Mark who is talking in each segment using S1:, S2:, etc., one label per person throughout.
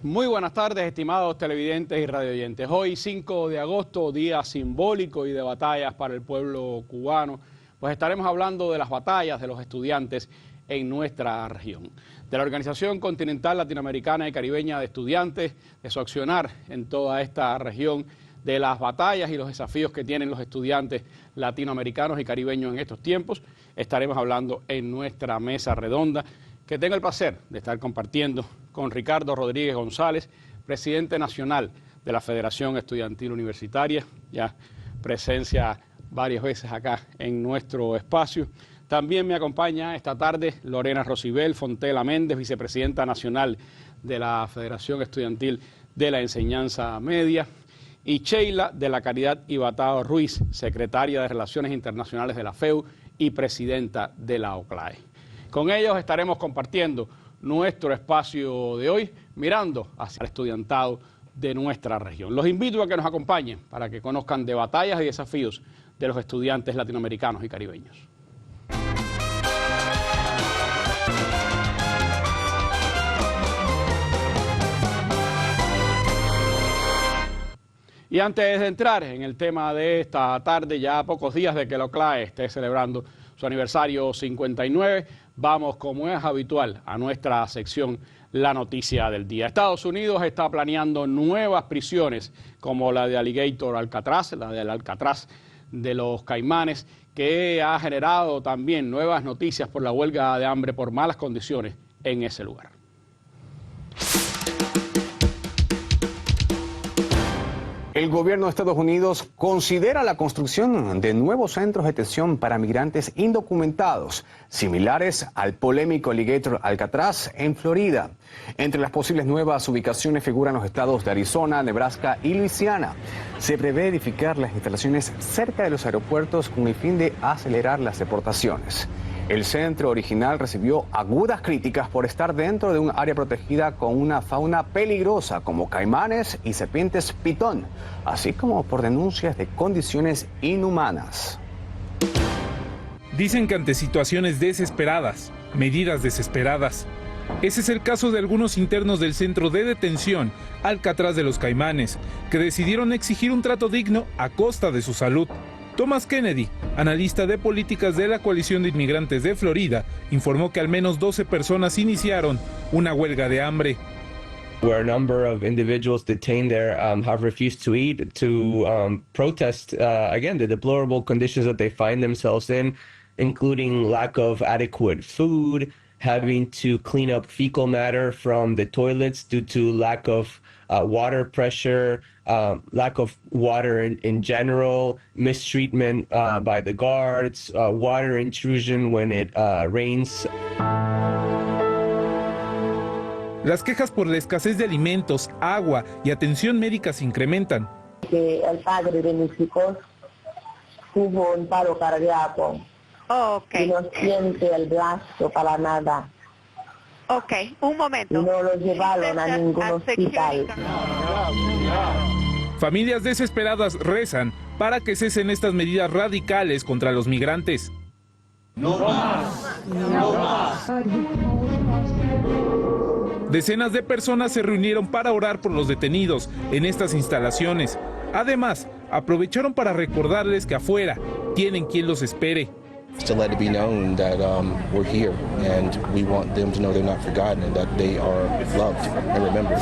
S1: Muy buenas tardes, estimados televidentes y radioyentes. Hoy, 5 de agosto, día simbólico y de batallas para el pueblo cubano, pues estaremos hablando de las batallas de los estudiantes en nuestra región. De la Organización Continental Latinoamericana y Caribeña de Estudiantes, de su accionar en toda esta región, de las batallas y los desafíos que tienen los estudiantes latinoamericanos y caribeños en estos tiempos, estaremos hablando en nuestra mesa redonda, que tengo el placer de estar compartiendo con Ricardo Rodríguez González, presidente nacional de la Federación Estudiantil Universitaria, ya presencia varias veces acá en nuestro espacio. También me acompaña esta tarde Lorena Rosibel Fontela Méndez, vicepresidenta nacional de la Federación Estudiantil de la Enseñanza Media, y Sheila de la Caridad Ibatao Ruiz, secretaria de Relaciones Internacionales de la FEU y presidenta de la OCLAE. Con ellos estaremos compartiendo nuestro espacio de hoy, mirando hacia el estudiantado de nuestra región. Los invito a que nos acompañen para que conozcan de batallas y desafíos de los estudiantes latinoamericanos y caribeños. Y antes de entrar en el tema de esta tarde, ya a pocos días de que la OCLAE esté celebrando su aniversario 59, vamos, como es habitual, a nuestra sección La Noticia del Día. Estados Unidos está planeando nuevas prisiones como la de Alligator Alcatraz, la del Alcatraz de los Caimanes, que ha generado también nuevas noticias por la huelga de hambre por malas condiciones en ese lugar.
S2: El gobierno de Estados Unidos considera la construcción de nuevos centros de detención para migrantes indocumentados, similares al polémico Alligator Alcatraz en Florida. Entre las posibles nuevas ubicaciones figuran los estados de Arizona, Nebraska y Luisiana. Se prevé edificar las instalaciones cerca de los aeropuertos con el fin de acelerar las deportaciones. El centro original recibió agudas críticas por estar dentro de un área protegida con una fauna peligrosa como caimanes y serpientes pitón, así como por denuncias de condiciones inhumanas.
S3: Dicen que ante situaciones desesperadas, medidas desesperadas. Ese es el caso de algunos internos del centro de detención Alcatraz de los Caimanes, que decidieron exigir un trato digno a costa de su salud. Thomas Kennedy, analista de políticas de la Coalición de Inmigrantes de Florida, informó que al menos 12 personas iniciaron una huelga de hambre.
S4: Where a number of individuals detained there have refused to eat to protest, again, the deplorable conditions that they find themselves in, including lack of adequate food, having to clean up fecal matter from the toilets due to lack of water pressure, lack of water in general, mistreatment by the guards, water intrusion when it rains.
S3: Las quejas por la escasez de alimentos, agua y atención médica se incrementan.
S5: Que el padre de mis hijos tuvo un paro cardíaco. Y no siente el brazo para nada.
S6: Ok, un momento.
S5: Y no lo llevaron a ningún hospital.
S3: Familias desesperadas rezan para que cesen estas medidas radicales contra los migrantes.
S7: No más, no más.
S3: Decenas de personas se reunieron para orar por los detenidos en estas instalaciones. Además, aprovecharon para recordarles que afuera tienen quien los espere.
S8: To let it be known that we're here and we want them to know they're not forgotten and that they are loved and remembered.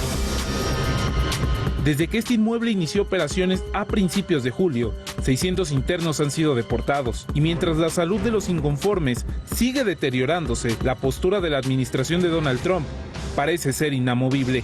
S3: Desde que este inmueble inició operaciones a principios de julio, 600 internos han sido deportados. Y mientras la salud de los inconformes sigue deteriorándose, la postura de la administración de Donald Trump parece ser inamovible.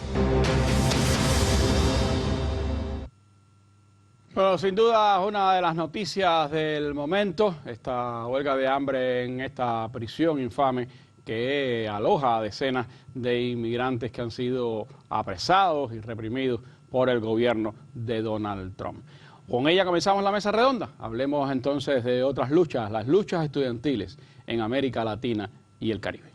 S1: Bueno, sin duda una de las noticias del momento, esta huelga de hambre en esta prisión infame que aloja a decenas de inmigrantes que han sido apresados y reprimidos por el gobierno de Donald Trump. Con ella comenzamos la mesa redonda. Hablemos entonces de otras luchas, las luchas estudiantiles en América Latina y el Caribe.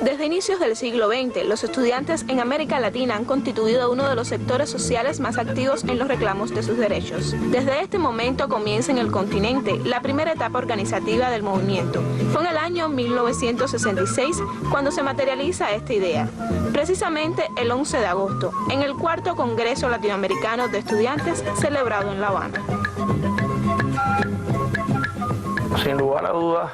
S9: Desde Desde inicios del siglo XX, los estudiantes en América Latina han constituido uno de los sectores sociales más activos en los reclamos de sus derechos. Desde este momento comienza en el continente la primera etapa organizativa del movimiento. Fue en el año 1966 cuando se materializa esta idea, precisamente el 11 de agosto, en el cuarto Congreso Latinoamericano de Estudiantes celebrado en La Habana.
S10: Sin lugar a dudas,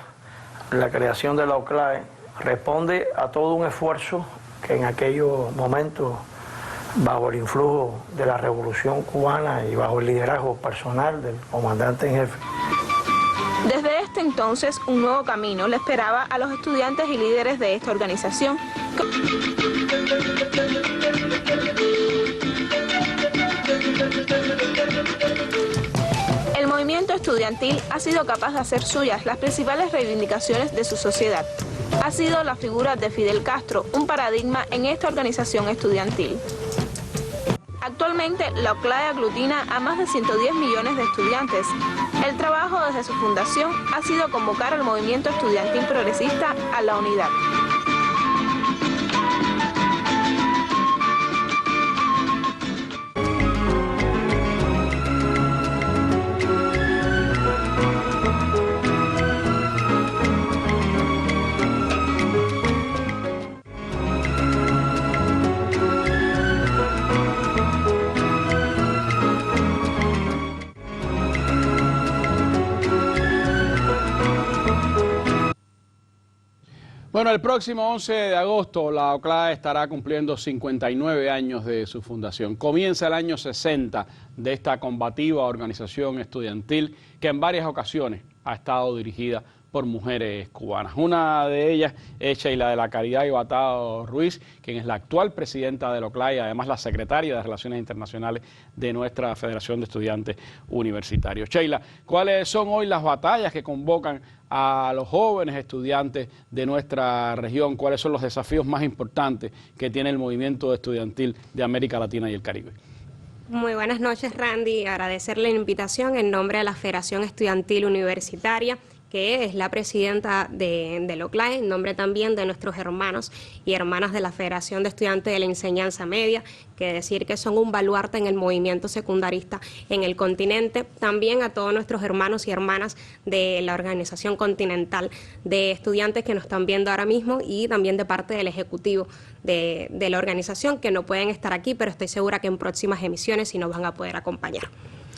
S10: la creación de la OCLAE responde a todo un esfuerzo que en aquellos momentos, bajo el influjo de la Revolución Cubana y bajo el liderazgo personal del comandante en jefe.
S9: Desde este entonces, un nuevo camino le esperaba a los estudiantes y líderes de esta organización. El movimiento estudiantil ha sido capaz de hacer suyas las principales reivindicaciones de su sociedad. Ha sido la figura de Fidel Castro un paradigma en esta organización estudiantil. Actualmente, la OCLAE aglutina a más de 110 millones de estudiantes. El trabajo desde su fundación ha sido convocar al movimiento estudiantil progresista a la unidad.
S1: Bueno, el próximo 11 de agosto la OCLAE estará cumpliendo 59 años de su fundación. Comienza el año 60 de esta combativa organización estudiantil que en varias ocasiones ha estado dirigida por mujeres cubanas. Una de ellas es Sheila de la Caridad Ibatao Ruiz, quien es la actual presidenta de la OCLAE y además la secretaria de Relaciones Internacionales de nuestra Federación de Estudiantes Universitarios. Sheila, ¿cuáles son hoy las batallas que convocan a los jóvenes estudiantes de nuestra región? ¿Cuáles son los desafíos más importantes que tiene el movimiento estudiantil de América Latina y el Caribe?
S11: Muy buenas noches, Randy. Agradecer la invitación en nombre de la Federación Estudiantil Universitaria, que es la presidenta de la OCLAE, en nombre también de nuestros hermanos y hermanas de la Federación de Estudiantes de la Enseñanza Media, que decir que son un baluarte en el movimiento secundarista en el continente. También a todos nuestros hermanos y hermanas de la Organización Continental de Estudiantes que nos están viendo ahora mismo y también de parte del Ejecutivo de la organización, que no pueden estar aquí, pero estoy segura que en próximas emisiones sí nos van a poder acompañar.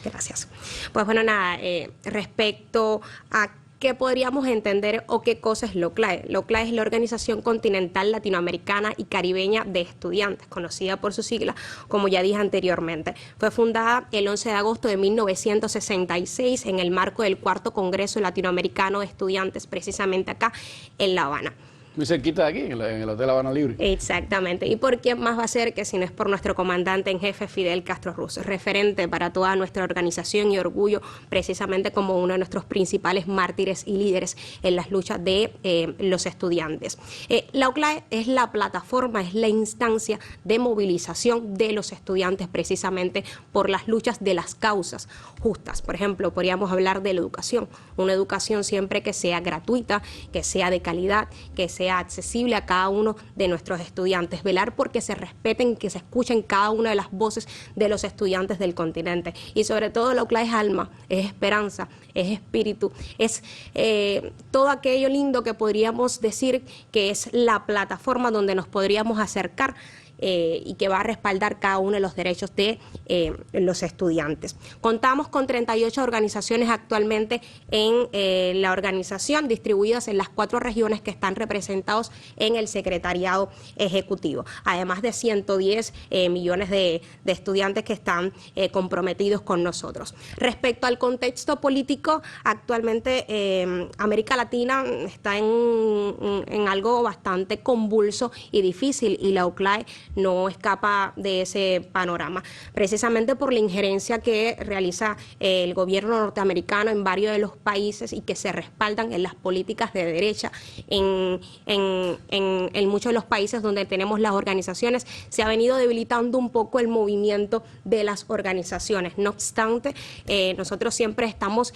S11: Gracias. Pues bueno, nada, respecto a ¿qué podríamos entender o qué cosa es la OCLAE? La OCLAE es la Organización Continental Latinoamericana y Caribeña de Estudiantes, conocida por su sigla, como ya dije anteriormente. Fue fundada el 11 de agosto de 1966 en el marco del cuarto Congreso Latinoamericano de Estudiantes, precisamente acá en La Habana.
S1: Muy cerquita de aquí, en el Hotel Habana Libre.
S11: Exactamente. ¿Y por quién más va a ser que si no es por nuestro comandante en jefe Fidel Castro Ruz? Referente para toda nuestra organización y orgullo, precisamente como uno de nuestros principales mártires y líderes en las luchas de los estudiantes. La OCLAE es la plataforma, es la instancia de movilización de los estudiantes precisamente por las luchas de las causas justas. Por ejemplo, podríamos hablar de la educación. Una educación siempre que sea gratuita, que sea de calidad, que sea accesible a cada uno de nuestros estudiantes, velar porque se respeten, que se escuchen cada una de las voces de los estudiantes del continente. Y sobre todo la OCLAE es alma, es esperanza, es espíritu, es todo aquello lindo que podríamos decir que es la plataforma donde nos podríamos acercar y que va a respaldar cada uno de los derechos de los estudiantes. Contamos con 38 organizaciones actualmente en la organización, distribuidas en las 4 regiones que están representados en el secretariado ejecutivo, además de 110 millones de estudiantes que están comprometidos con nosotros. Respecto al contexto político, actualmente América Latina está en algo bastante convulso y difícil, y la OCLAE no escapa de ese panorama, precisamente por la injerencia que realiza el gobierno norteamericano en varios de los países y que se respaldan en las políticas de derecha en muchos de los países donde tenemos las organizaciones. Se ha venido debilitando un poco el movimiento de las organizaciones. No obstante, nosotros siempre estamos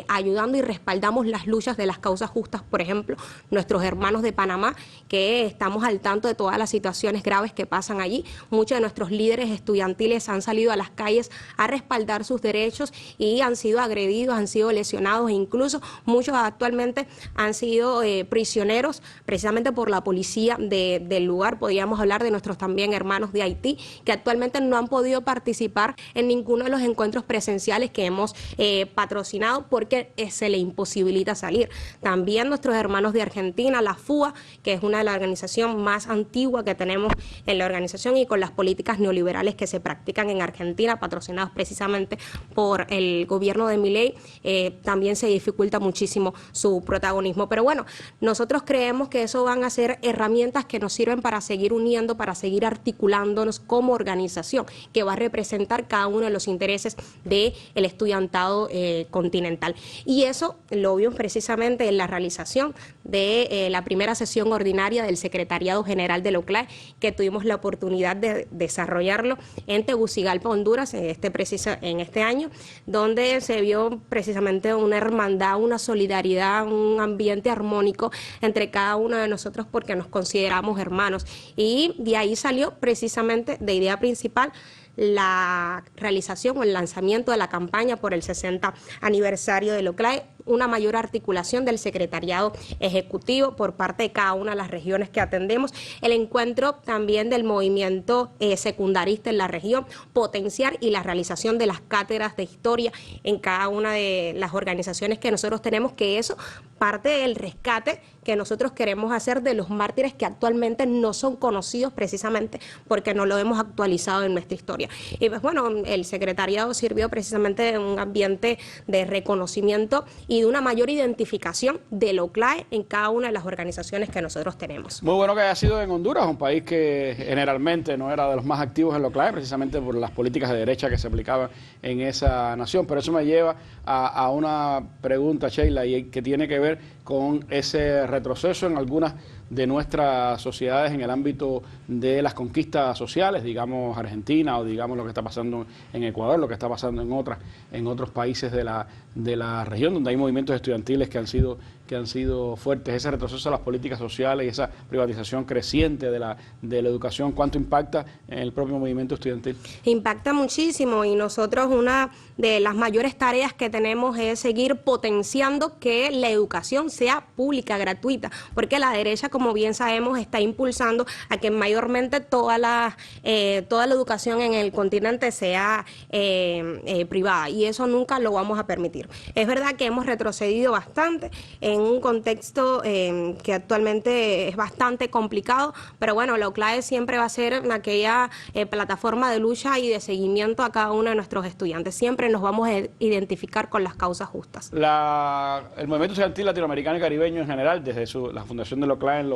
S11: ayudando y respaldamos las luchas de las causas justas. Por ejemplo, nuestros hermanos de Panamá, que estamos al tanto de todas las situaciones graves que pasan allí. Muchos de nuestros líderes estudiantiles han salido a las calles a respaldar sus derechos y han sido agredidos, han sido lesionados e incluso muchos actualmente han sido prisioneros precisamente por la policía del lugar. Podríamos hablar de nuestros también hermanos de Haití, que actualmente no han podido participar en ninguno de los encuentros presenciales que hemos patrocinado porque se le imposibilita salir. También nuestros hermanos de Argentina, la FUA, que es una de las organizaciones más antiguas que tenemos en la organización y con las políticas neoliberales que se practican en Argentina, patrocinados precisamente por el gobierno de Milei, también se dificulta muchísimo su protagonismo. Pero bueno, nosotros creemos que eso van a ser herramientas que nos sirven para seguir uniendo, para seguir articulándonos como organización, que va a representar cada uno de los intereses del estudiantado continental. Y eso lo vimos precisamente en la realización de la primera sesión ordinaria del Secretariado General de la OCLAE, que tuvimos la oportunidad de desarrollarlo en Tegucigalpa, Honduras, en este año, donde se vio precisamente una hermandad, una solidaridad, un ambiente armónico entre cada uno de nosotros porque nos consideramos hermanos. Y de ahí salió precisamente de idea principal la realización o el lanzamiento de la campaña por el 60 aniversario de la OCLAE, una mayor articulación del secretariado ejecutivo por parte de cada una de las regiones que atendemos, el encuentro también del movimiento secundarista en la región, potenciar y la realización de las cátedras de historia en cada una de las organizaciones que nosotros tenemos, que eso parte del rescate que nosotros queremos hacer de los mártires que actualmente no son conocidos precisamente porque no lo hemos actualizado en nuestra historia. Y pues bueno, el secretariado sirvió precisamente de un ambiente de reconocimiento y de una mayor identificación del OCLAE en cada una de las organizaciones que nosotros tenemos.
S1: Muy bueno que haya sido en Honduras, un país que generalmente no era de los más activos en la OCLAE, precisamente por las políticas de derecha que se aplicaban en esa nación. Pero eso me lleva a una pregunta, Sheila, y que tiene que ver con ese retroceso en algunas de nuestras sociedades en el ámbito de las conquistas sociales, digamos Argentina o digamos lo que está pasando en Ecuador, lo que está pasando en otros países de la región donde hay movimientos estudiantiles que han sido fuertes. Ese retroceso a las políticas sociales y esa privatización creciente de la educación, ¿cuánto impacta en el propio movimiento estudiantil?
S11: Impacta muchísimo y nosotros una de las mayores tareas que tenemos es seguir potenciando que la educación sea pública, gratuita, porque la derecha, como bien sabemos, está impulsando a que mayormente toda la educación en el continente sea privada y eso nunca lo vamos a permitir. Es verdad que hemos retrocedido bastante en un contexto que actualmente es bastante complicado, pero bueno, la OCLAE siempre va a ser aquella plataforma de lucha y de seguimiento a cada uno de nuestros estudiantes. Siempre nos vamos a identificar con las causas justas.
S1: El movimiento estudiantil latinoamericano y caribeño en general, desde la fundación de la OCLAE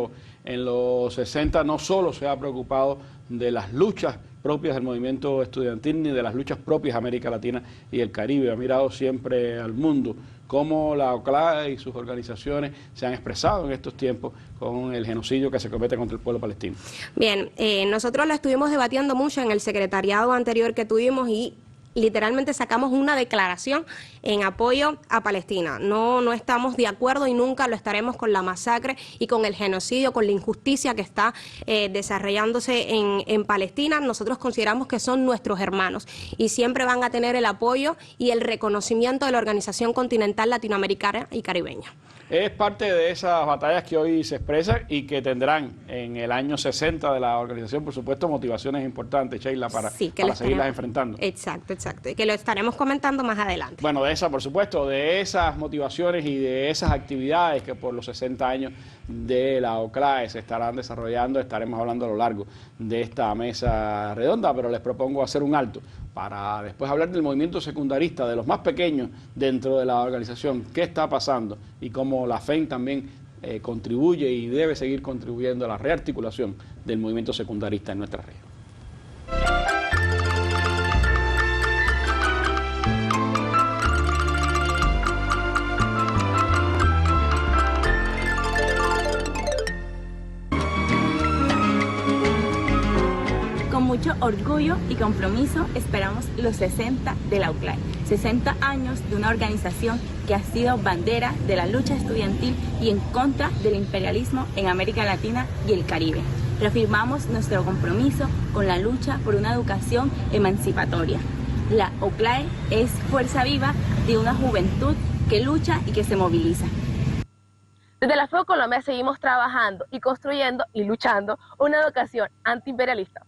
S1: en los 60, no solo se ha preocupado de las luchas propias del movimiento estudiantil ni de las luchas propias de América Latina y el Caribe, ha mirado siempre al mundo, cómo la OCLAE y sus organizaciones se han expresado en estos tiempos con el genocidio que se comete contra el pueblo palestino.
S11: Bien, nosotros lo estuvimos debatiendo mucho en el secretariado anterior que tuvimos y literalmente sacamos una declaración en apoyo a Palestina. No estamos de acuerdo y nunca lo estaremos con la masacre y con el genocidio, con la injusticia que está desarrollándose en Palestina. Nosotros consideramos que son nuestros hermanos y siempre van a tener el apoyo y el reconocimiento de la Organización Continental Latinoamericana y Caribeña.
S1: Es parte de esas batallas que hoy se expresan y que tendrán en el año 60 de la organización, por supuesto, motivaciones importantes, Sheila, para seguirlas enfrentando.
S11: Exacto, y que lo estaremos comentando más adelante.
S1: Bueno, por supuesto, de esas motivaciones y de esas actividades que por los 60 años de la OCLAE se estarán desarrollando, estaremos hablando a lo largo de esta mesa redonda, pero les propongo hacer un alto para después hablar del movimiento secundarista, de los más pequeños dentro de la organización, qué está pasando y cómo la FEN también contribuye y debe seguir contribuyendo a la rearticulación del movimiento secundarista en nuestra región.
S12: mucho orgullo y compromiso esperamos los 60 de la UCLAE. 60 años de una organización que ha sido bandera de la lucha estudiantil y en contra del imperialismo en América Latina y el Caribe. Reafirmamos nuestro compromiso con la lucha por una educación emancipatoria. La UCLAE es fuerza viva de una juventud que lucha y que se moviliza.
S13: Desde la FEU Colombia seguimos trabajando y construyendo y luchando una educación antiimperialista.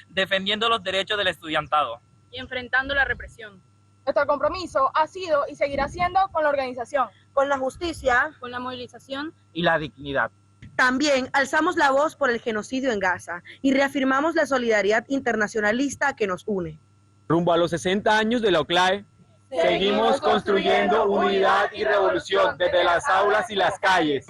S14: Defendiendo los derechos del estudiantado.
S15: Y enfrentando la represión.
S16: Nuestro compromiso ha sido y seguirá siendo con la organización,
S17: con la justicia,
S15: con la movilización
S14: y la dignidad.
S17: También alzamos la voz por el genocidio en Gaza y reafirmamos la solidaridad internacionalista que nos une.
S14: Rumbo a los 60 años de la UCLAE, seguimos construyendo unidad y revolución desde las aulas y las calles.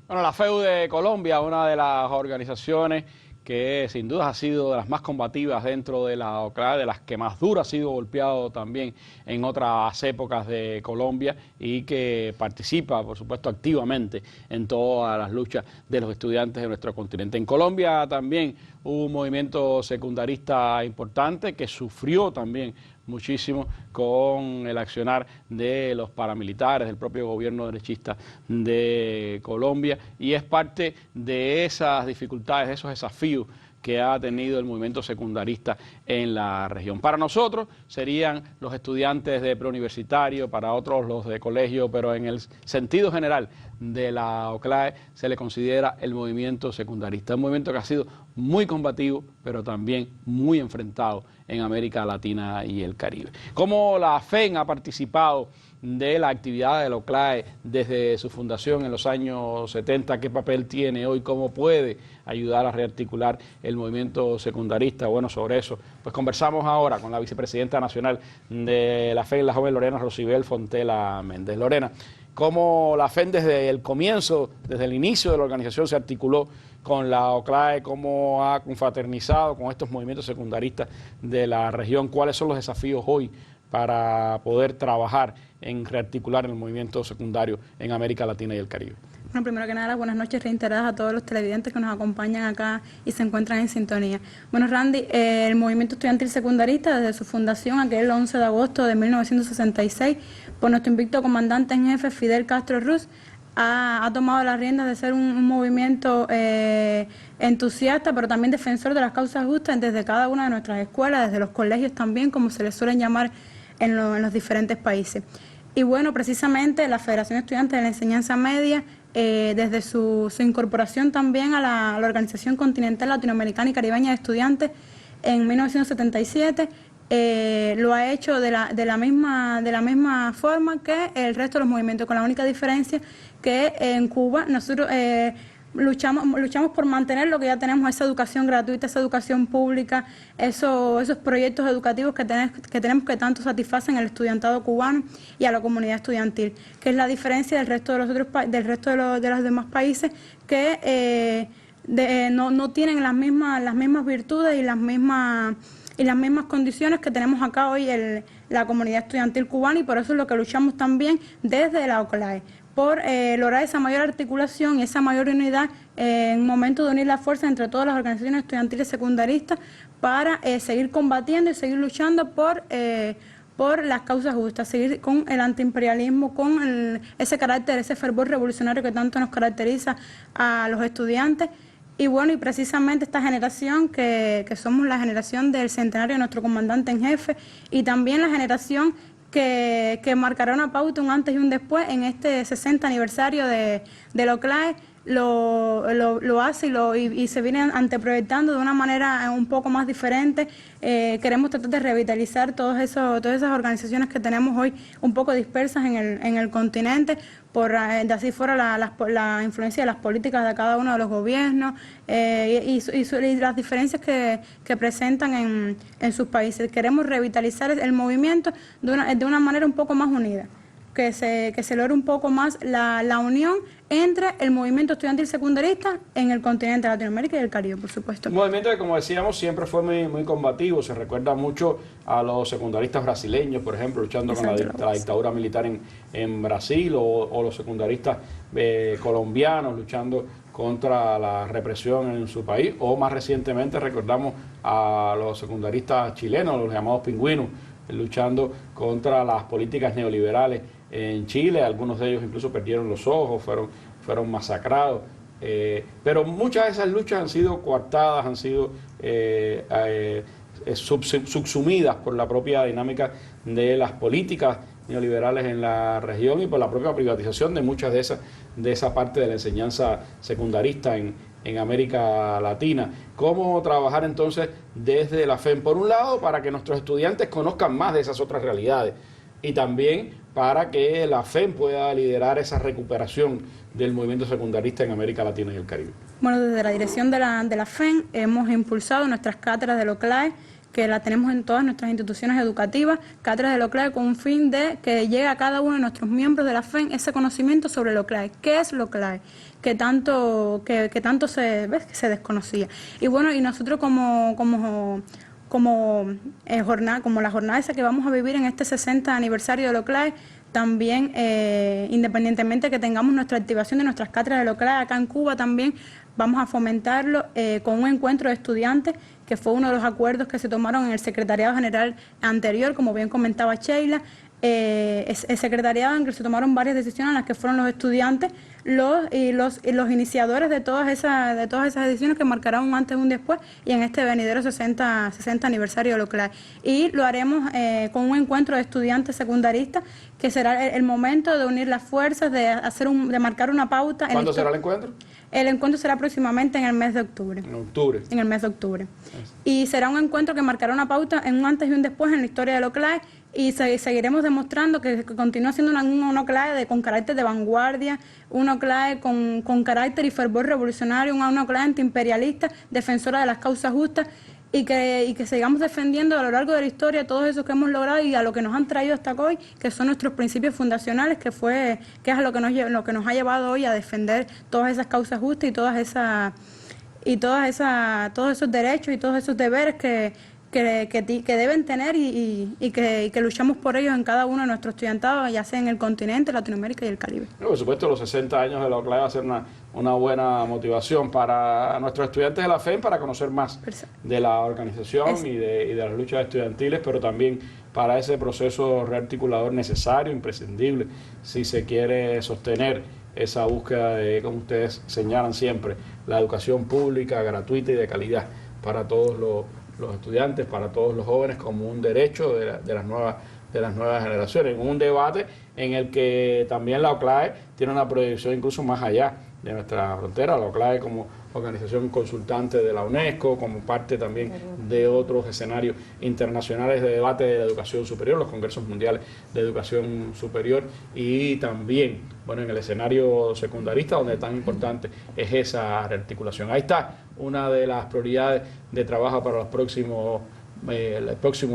S1: Bueno, la FEU de Colombia, una de las organizaciones que sin duda ha sido de las más combativas dentro de la UCLAE, de las que más duro ha sido golpeado también en otras épocas de Colombia y que participa, por supuesto, activamente en todas las luchas de los estudiantes de nuestro continente. En Colombia también hubo un movimiento secundarista importante que sufrió también muchísimo con el accionar de los paramilitares, del propio gobierno derechista de Colombia, y es parte de esas dificultades, de esos desafíos que ha tenido el movimiento secundarista en la región. Para nosotros serían los estudiantes de preuniversitario, para otros los de colegio, pero en el sentido general de la UCLAE se le considera el movimiento secundarista, un movimiento que ha sido muy combativo, pero también muy enfrentado en América Latina y el Caribe. Cómo la FEN ha participado de la actividad de la UCLAE desde su fundación en los años 70, qué papel tiene hoy, cómo puede ayudar a rearticular el movimiento secundarista. Bueno, sobre eso pues conversamos ahora con la vicepresidenta nacional de la FEN, la joven Lorena Rosibel Fontela Méndez. Lorena, cómo la FEN desde el comienzo, desde el inicio de la organización se articuló con la UCLAE, cómo ha confraternizado con estos movimientos secundaristas de la región, cuáles son los desafíos hoy para poder trabajar en rearticular el movimiento secundario en América Latina y el Caribe.
S18: Bueno, primero que nada, buenas noches reiteradas a todos los televidentes que nos acompañan acá y se encuentran en sintonía. Bueno, Randy, el movimiento estudiantil secundarista desde su fundación, aquel 11 de agosto de 1966, por nuestro invicto comandante en jefe Fidel Castro Ruz, ha tomado las riendas de ser un movimiento entusiasta, pero también defensor de las causas justas desde cada una de nuestras escuelas, desde los colegios también, como se les suelen llamar en los diferentes países. Y bueno, precisamente la Federación de Estudiantes de la Enseñanza Media, desde su incorporación también a la Organización Continental Latinoamericana y Caribeña de Estudiantes en 1977, lo ha hecho de la misma forma que el resto de los movimientos, con la única diferencia que en Cuba nosotros luchamos por mantener lo que ya tenemos, esa educación gratuita, esa educación pública, esos proyectos educativos que tenemos que tanto satisfacen al estudiantado cubano y a la comunidad estudiantil, que es la diferencia del resto de los demás países que no tienen las mismas virtudes y las mismas condiciones que tenemos acá hoy la comunidad estudiantil cubana, y por eso es lo que luchamos también desde la UCLAE, por lograr esa mayor articulación y esa mayor unidad en un momento de unir las fuerzas entre todas las organizaciones estudiantiles secundaristas para seguir combatiendo y seguir luchando por las causas justas, seguir con el antiimperialismo, con ese carácter, ese fervor revolucionario que tanto nos caracteriza a los estudiantes. Y bueno, y precisamente esta generación que somos la generación del centenario de nuestro comandante en jefe, y también la generación que marcará una pauta, un antes y un después en este 60 aniversario de la UCLAE, lo hace y se viene anteproyectando de una manera un poco más diferente. Queremos tratar de revitalizar todas esas organizaciones que tenemos hoy un poco dispersas en el continente, de así fuera la influencia de las políticas de cada uno de los gobiernos y las diferencias que presentan en sus países. Queremos revitalizar el movimiento de una manera un poco más unida. que se logre un poco más la unión entre el movimiento estudiantil secundarista en el continente de Latinoamérica y el Caribe, por supuesto.
S1: Un movimiento que, como decíamos, siempre fue muy combativo. Se recuerda mucho a los secundaristas brasileños, por ejemplo, luchando con la dictadura militar en Brasil, o los secundaristas colombianos luchando contra la represión en su país, o más recientemente recordamos a los secundaristas chilenos, los llamados pingüinos, luchando contra las políticas neoliberales en Chile. Algunos de ellos incluso perdieron los ojos, fueron masacrados. Pero muchas de esas luchas han sido coartadas, han sido subsumidas por la propia dinámica de las políticas neoliberales en la región y por la propia privatización de muchas de esa parte de la enseñanza secundarista en América Latina. ¿Cómo trabajar entonces desde la FEM? Por un lado, para que nuestros estudiantes conozcan más de esas otras realidades, y también para que la FEM pueda liderar esa recuperación del movimiento secundarista en América Latina y el Caribe.
S18: Bueno, desde la dirección de la FEM hemos impulsado nuestras cátedras de LOCLAE, que la tenemos en todas nuestras instituciones educativas, cátedras de LOCLAE con un fin de que llegue a cada uno de nuestros miembros de la FEM ese conocimiento sobre LOCLAE. ¿Qué es LOCLAE? Que tanto se desconocía. Y bueno, y nosotros como la jornada esa que vamos a vivir en este 60 aniversario de LOCLAE, también independientemente que tengamos nuestra activación de nuestras cátedras de LOCLAE acá en Cuba, también vamos a fomentarlo con un encuentro de estudiantes, que fue uno de los acuerdos que se tomaron en el Secretariado General anterior, como bien comentaba Sheila. El secretariado en que se tomaron varias decisiones en las que fueron los estudiantes los iniciadores de todas esas decisiones que marcarán un antes y un después, y en este venidero 60 aniversario de LOCLAE. Y lo haremos con un encuentro de estudiantes secundaristas, que será el momento de unir las fuerzas, de marcar una pauta.
S1: ¿Cuándo será el encuentro?
S18: El encuentro será aproximadamente en el mes de octubre. En el mes de octubre. Y será un encuentro que marcará una pauta en un antes y un después en la historia de LOCLAE, y seguiremos demostrando que continúa siendo una OCLAE con carácter de vanguardia, una OCLAE con carácter y fervor revolucionario, una OCLAE antiimperialista, defensora de las causas justas, y que sigamos defendiendo a lo largo de la historia todo eso que hemos logrado y a lo que nos han traído hasta hoy, que son nuestros principios fundacionales, que es lo que nos ha llevado hoy a defender todas esas causas justas y todos esos derechos y todos esos deberes que deben tener y que luchamos por ellos en cada uno de nuestros estudiantados, ya sea en el continente, Latinoamérica y el Caribe.
S1: Por supuesto, los 60 años de la OCLAE va a ser una buena motivación para nuestros estudiantes de la FEM, para conocer más de la organización y de las luchas estudiantiles, pero también para ese proceso rearticulador necesario, imprescindible, si se quiere sostener esa búsqueda de, como ustedes señalan siempre, la educación pública, gratuita y de calidad para todos los estudiantes, para todos los jóvenes, como un derecho de las nuevas generaciones, un debate en el que también la OCLAE tiene una proyección incluso más allá de nuestra frontera. La OCLAE como organización consultante de la UNESCO, como parte también de otros escenarios internacionales de debate de la educación superior, los congresos mundiales de educación superior, y también, bueno, en el escenario secundarista, donde tan importante es esa rearticulación. Ahí está una de las prioridades de trabajo para el próximo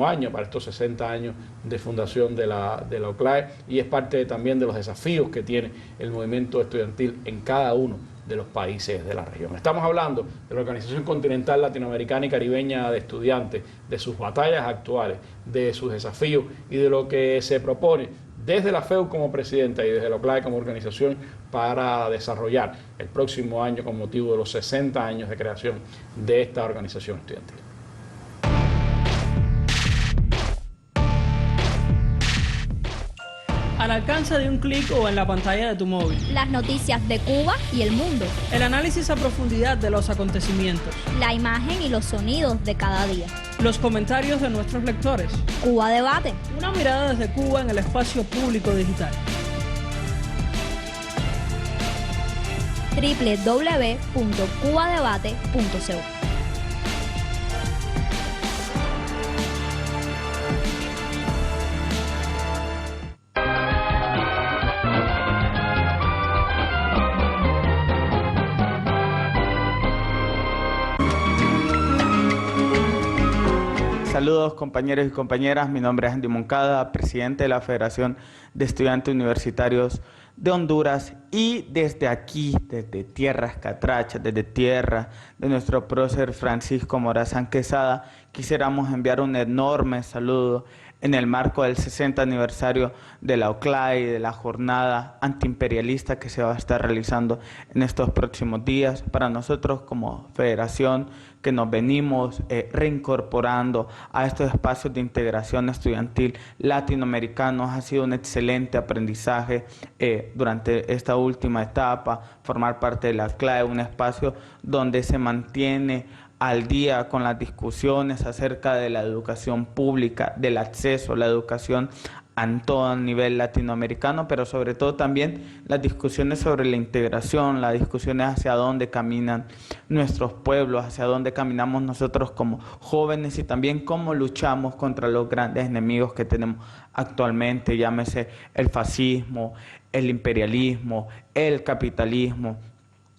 S1: año, para estos 60 años de fundación de la OCLAE, y es parte también de los desafíos que tiene el movimiento estudiantil en cada uno de los países de la región. Estamos hablando de la Organización Continental Latinoamericana y Caribeña de Estudiantes, de sus batallas actuales, de sus desafíos y de lo que se propone desde la FEU como presidenta y desde la OCLAE como organización para desarrollar el próximo año con motivo de los 60 años de creación de esta organización estudiantil.
S19: Al alcance de un clic o en la pantalla de tu móvil.
S20: Las noticias de Cuba y el mundo.
S19: El análisis a profundidad de los acontecimientos.
S20: La imagen y los sonidos de cada día.
S19: Los comentarios de nuestros lectores.
S20: Cuba Debate.
S19: Una mirada desde Cuba en el espacio público digital.
S20: www.cubadebate.co.
S21: Saludos compañeros y compañeras, mi nombre es Andy Moncada, presidente de la Federación de Estudiantes Universitarios de Honduras, y desde aquí, desde tierras catrachas, desde tierra de nuestro prócer Francisco Morazán Quesada, quisiéramos enviar un enorme saludo en el marco del 60 aniversario de la OCLAE y de la jornada antiimperialista que se va a estar realizando en estos próximos días. Para nosotros como federación que nos venimos reincorporando a estos espacios de integración estudiantil latinoamericanos, ha sido un excelente aprendizaje durante esta última etapa, formar parte de la OCLAE, un espacio donde se mantiene al día con las discusiones acerca de la educación pública, del acceso a la educación a todo nivel latinoamericano, pero sobre todo también las discusiones sobre la integración, las discusiones hacia dónde caminan nuestros pueblos, hacia dónde caminamos nosotros como jóvenes y también cómo luchamos contra los grandes enemigos que tenemos actualmente, llámese el fascismo, el imperialismo, el capitalismo.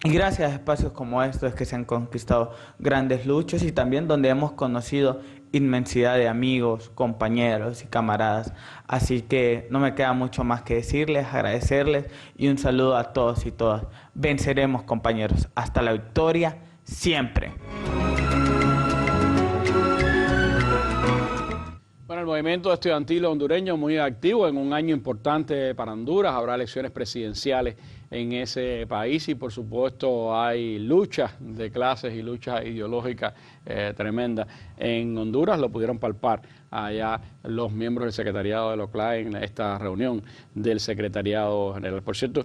S21: Y gracias a espacios como estos es que se han conquistado grandes luchas y también donde hemos conocido inmensidad de amigos, compañeros y camaradas. Así que no me queda mucho más que decirles, agradecerles y un saludo a todos y todas. Venceremos, compañeros. Hasta la victoria, siempre.
S1: Bueno, el movimiento estudiantil hondureño muy activo en un año importante para Honduras. Habrá elecciones presidenciales en ese país y por supuesto hay luchas de clases y luchas ideológicas tremendas en Honduras. Lo pudieron palpar allá los miembros del secretariado de la OCLAE en esta reunión del secretariado general. Por cierto,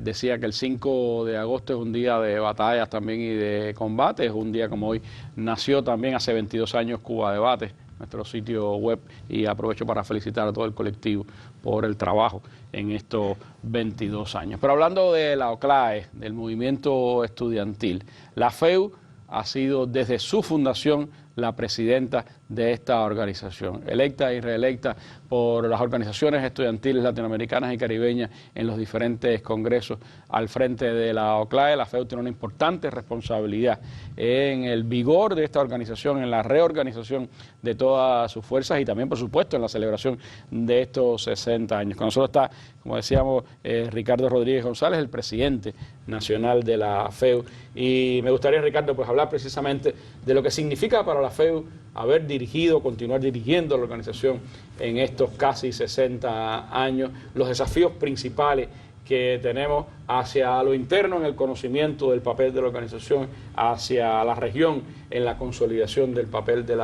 S1: decía que el 5 de agosto es un día de batallas también y de combate. Es un día como hoy nació también hace 22 años Cuba Debate, nuestro sitio web, y aprovecho para felicitar a todo el colectivo por el trabajo en estos 22 años. Pero hablando de la OCLAE, del movimiento estudiantil, la FEU ha sido desde su fundación la presidenta de esta organización, electa y reelecta por las organizaciones estudiantiles latinoamericanas y caribeñas en los diferentes congresos al frente de la OCLAE. La FEU tiene una importante responsabilidad en el vigor de esta organización, en la reorganización de todas sus fuerzas y también, por supuesto, en la celebración de estos 60 años. Con nosotros está, como decíamos, Ricardo Rodríguez González, el presidente nacional de la FEU. Y me gustaría, Ricardo, pues hablar precisamente de lo que significa para la FEU haber dirigido, continuar dirigiendo la organización en estos casi 60 años, los desafíos principales que tenemos hacia lo interno en el conocimiento del papel de la organización, hacia la región en la consolidación del papel de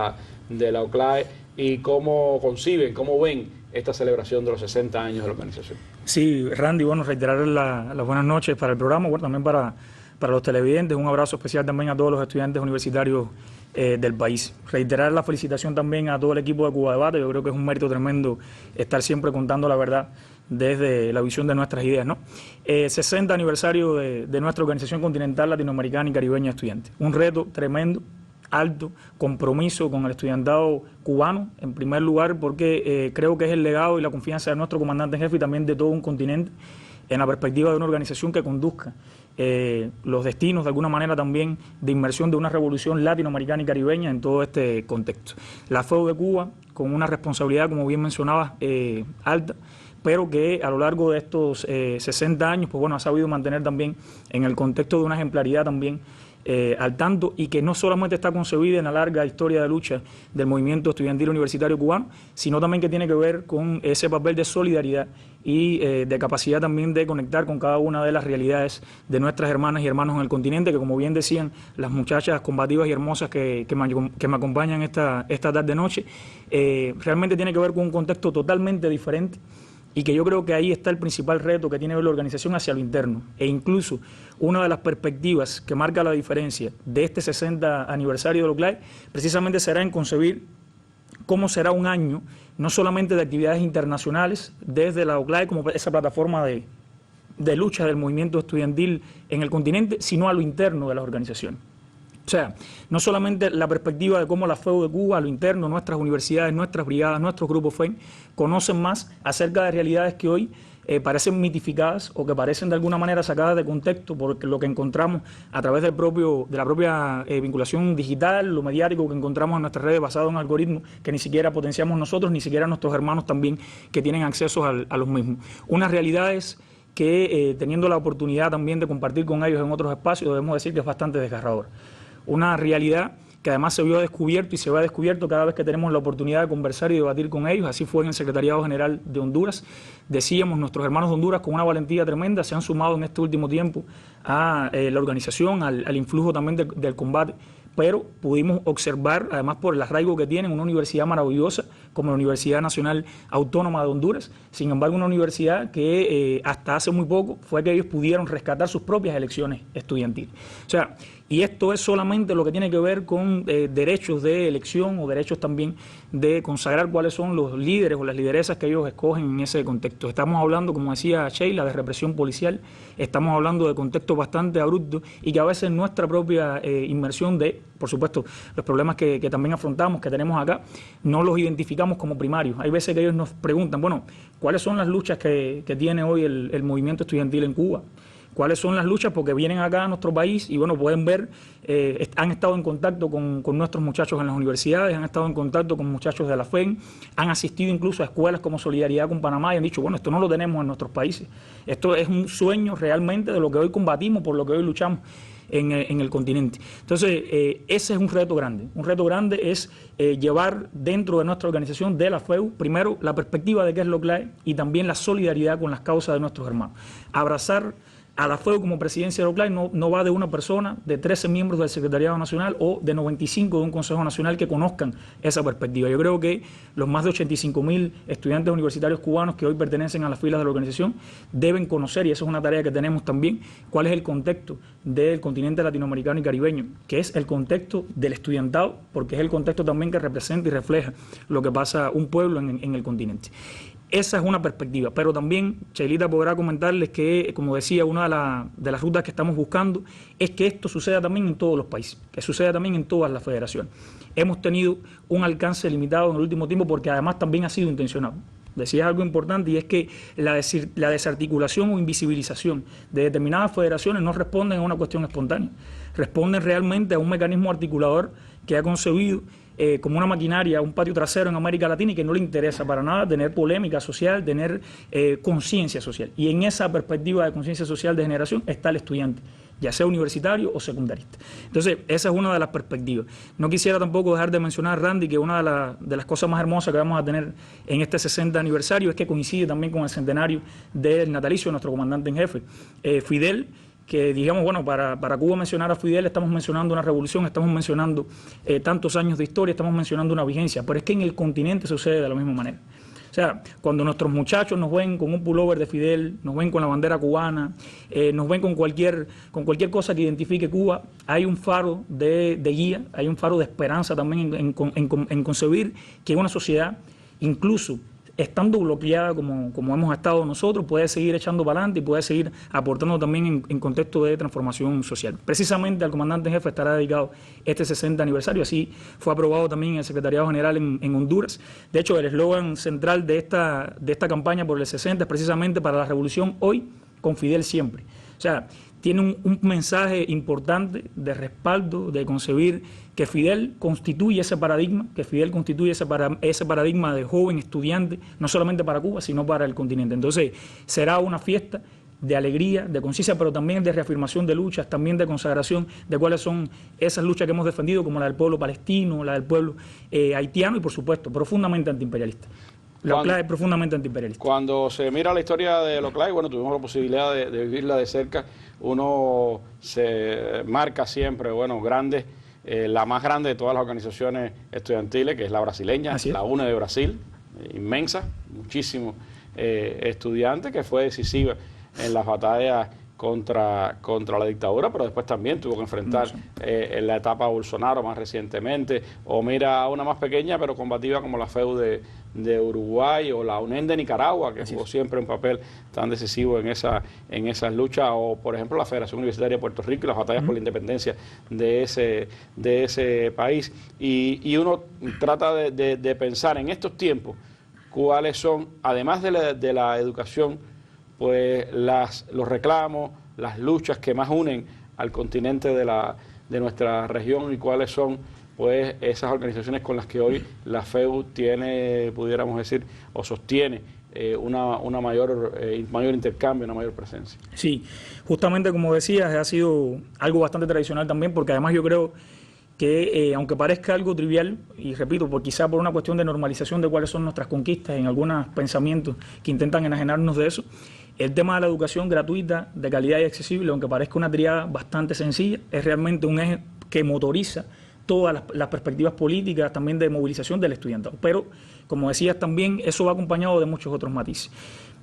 S1: la OCLAE y cómo conciben, cómo ven esta celebración de los 60 años de la organización.
S10: Sí, Randy, bueno, reiterar las buenas noches para el programa, bueno, también para los televidentes, un abrazo especial también a todos los estudiantes universitarios del país. Reiterar la felicitación también a todo el equipo de Cuba Debate. Yo creo que es un mérito tremendo estar siempre contando la verdad desde la visión de nuestras ideas, ¿no? 60 aniversario de nuestra organización continental latinoamericana y caribeña de estudiantes. Un reto tremendo, alto, compromiso con el estudiantado cubano, en primer lugar, porque creo que es el legado y la confianza de nuestro comandante en jefe y también de todo un continente en la perspectiva de una organización que conduzca los destinos de alguna manera también de inmersión de una revolución latinoamericana y caribeña en todo este contexto. La FEU de Cuba, con una responsabilidad, como bien mencionabas, alta, pero que a lo largo de estos 60 años, pues bueno, ha sabido mantener también en el contexto de una ejemplaridad también al tanto, y que no solamente está concebida en la larga historia de lucha del movimiento estudiantil universitario cubano, sino también que tiene que ver con ese papel de solidaridad y de capacidad también de conectar con cada una de las realidades de nuestras hermanas y hermanos en el continente, que como bien decían las muchachas combativas y hermosas que me acompañan esta tarde-noche, realmente tiene que ver con un contexto totalmente diferente, y que yo creo que ahí está el principal reto que tiene la organización hacia lo interno. E incluso una de las perspectivas que marca la diferencia de este 60 aniversario de la OCLAE precisamente será en concebir cómo será un año, no solamente de actividades internacionales desde la OCLAE como esa plataforma de lucha del movimiento estudiantil en el continente, sino a lo interno de las organizaciones. O sea, no solamente la perspectiva de cómo la FEU de Cuba, a lo interno, nuestras universidades, nuestras brigadas, nuestros grupos FEM, conocen más acerca de realidades que hoy parecen mitificadas o que parecen de alguna manera sacadas de contexto por lo que encontramos a través de la propia vinculación digital, lo mediático que encontramos en nuestras redes basado en algoritmos que ni siquiera potenciamos nosotros, ni siquiera nuestros hermanos también que tienen acceso a los mismos. Una realidad es que teniendo la oportunidad también de compartir con ellos en otros espacios, debemos decir que es bastante desgarrador. Una realidad que además se vio descubierto y se va descubierto cada vez que tenemos la oportunidad de conversar y debatir con ellos. Así fue en el Secretariado General de Honduras. Decíamos, nuestros hermanos de Honduras con una valentía tremenda se han sumado en este último tiempo a la organización, al influjo también del combate, pero pudimos observar, además por el arraigo que tienen, una universidad maravillosa como la Universidad Nacional Autónoma de Honduras. Sin embargo, una universidad que hasta hace muy poco fue que ellos pudieron rescatar sus propias elecciones estudiantiles. O sea, y esto es solamente lo que tiene que ver con derechos de elección o derechos también de consagrar cuáles son los líderes o las lideresas que ellos escogen en ese contexto. Estamos hablando, como decía Sheila, de represión policial, estamos hablando de contextos bastante abruptos y que a veces nuestra propia inmersión de, por supuesto, los problemas que también afrontamos, que tenemos acá, no los identificamos como primarios. Hay veces que ellos nos preguntan, bueno, ¿cuáles son las luchas que tiene hoy el movimiento estudiantil en Cuba? ¿Cuáles son las luchas? Porque vienen acá a nuestro país y bueno, pueden ver, han estado en contacto con nuestros muchachos en las universidades, han estado en contacto con muchachos de la FEN, han asistido incluso a escuelas como Solidaridad con Panamá y han dicho, bueno, esto no lo tenemos en nuestros países. Esto es un sueño realmente de lo que hoy combatimos, por lo que hoy luchamos en el continente. Entonces, ese es un reto grande. Un reto grande es llevar dentro de nuestra organización de la FEU, primero, la perspectiva de qué es la OCLAE y también la solidaridad con las causas de nuestros hermanos. Abrazar a la FEU como presidencia de la OCLAE no va de una persona, de 13 miembros del Secretariado Nacional o de 95 de un Consejo Nacional que conozcan esa perspectiva. Yo creo que los más de 85.000 estudiantes universitarios cubanos que hoy pertenecen a las filas de la organización deben conocer, y eso es una tarea que tenemos también, cuál es el contexto del continente latinoamericano y caribeño, que es el contexto del estudiantado, porque es el contexto también que representa y refleja lo que pasa un pueblo en el continente. Esa es una perspectiva, pero también Cheilita podrá comentarles que, como decía, una de las rutas que estamos buscando es que esto suceda también en todos los países, que suceda también en todas las federaciones. Hemos tenido un alcance limitado en el último tiempo porque además también ha sido intencionado. Decías algo importante y es que la desarticulación o invisibilización de determinadas federaciones no responden a una cuestión espontánea, responden realmente a un mecanismo articulador que ha concebido como una maquinaria, un patio trasero en América Latina y que no le interesa para nada tener polémica social, tener conciencia social. Y en esa perspectiva de conciencia social de generación está el estudiante, ya sea universitario o secundarista. Entonces, esa es una de las perspectivas. No quisiera tampoco dejar de mencionar, Randy, que una de las cosas más hermosas que vamos a tener en este 60 aniversario es que coincide también con el centenario del natalicio de nuestro comandante en jefe, Fidel, que digamos, bueno, para Cuba mencionar a Fidel estamos mencionando una revolución, estamos mencionando tantos años de historia, estamos mencionando una vigencia, pero es que en el continente sucede de la misma manera. O sea, cuando nuestros muchachos nos ven con un pullover de Fidel, nos ven con la bandera cubana, nos ven con cualquier cosa que identifique Cuba, hay un faro de guía, hay un faro de esperanza también en concebir que una sociedad, incluso estando bloqueada como hemos estado nosotros, puede seguir echando para adelante y puede seguir aportando también en contexto de transformación social. Precisamente al comandante en jefe estará dedicado este 60 aniversario, así fue aprobado también en el Secretariado General en Honduras. De hecho, el eslogan central de esta campaña por el 60 es precisamente para la revolución hoy, con Fidel siempre. O sea, tiene un mensaje importante de respaldo, de concebir que Fidel constituye ese paradigma, que Fidel constituye ese paradigma de joven estudiante, no solamente para Cuba, sino para el continente. Entonces, será una fiesta de alegría, de conciencia, pero también de reafirmación de luchas, también de consagración de cuáles son esas luchas que hemos defendido, como la del pueblo palestino, la del pueblo haitiano y, por supuesto, profundamente antiimperialista. La OCLAE es profundamente antiimperialista.
S1: Cuando se mira la historia de la OCLAE, bueno, tuvimos la posibilidad de vivirla de cerca, uno se marca siempre, bueno, grande, la más grande de todas las organizaciones estudiantiles, que es la brasileña, la UNE de Brasil, inmensa, muchísimos estudiantes, que fue decisiva en las batallas contra la dictadura, pero después también tuvo que enfrentar en la etapa Bolsonaro más recientemente, o mira una más pequeña pero combativa como la FEU de Uruguay o la UNED de Nicaragua, que jugó siempre un papel tan decisivo en esas luchas, o por ejemplo la Federación Universitaria de Puerto Rico y las batallas por la independencia de ese país. Y uno trata de pensar en estos tiempos cuáles son, además de la educación pues los reclamos, las luchas que más unen al continente de nuestra región y cuáles son pues esas organizaciones con las que hoy la FEU tiene, pudiéramos decir, o sostiene una mayor intercambio, una mayor presencia.
S2: Sí, justamente como decías, ha sido algo bastante tradicional también, porque además yo creo que aunque parezca algo trivial, y repito, quizá por una cuestión de normalización de cuáles son nuestras conquistas en algunos pensamientos que intentan enajenarnos de eso, el tema de la educación gratuita, de calidad y accesible, aunque parezca una triada bastante sencilla, es realmente un eje que motoriza todas las perspectivas políticas también de movilización del estudiantado. Pero, como decías también, eso va acompañado de muchos otros matices.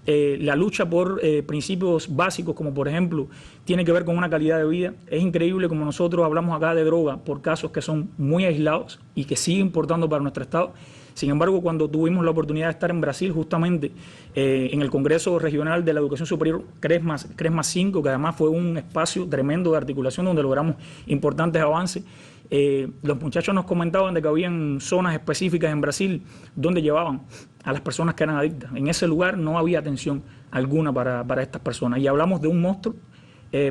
S2: La lucha por principios básicos, como por ejemplo, tiene que ver con una calidad de vida. Es increíble como nosotros hablamos acá de droga por casos que son muy aislados y que siguen importando para nuestro Estado. Sin embargo, cuando tuvimos la oportunidad de estar en Brasil, justamente en el Congreso Regional de la Educación Superior CRESMA 5, que además fue un espacio tremendo de articulación donde logramos importantes avances, los muchachos nos comentaban de que habían zonas específicas en Brasil donde llevaban a las personas que eran adictas. En ese lugar no había atención alguna para estas personas. Y hablamos de un monstruo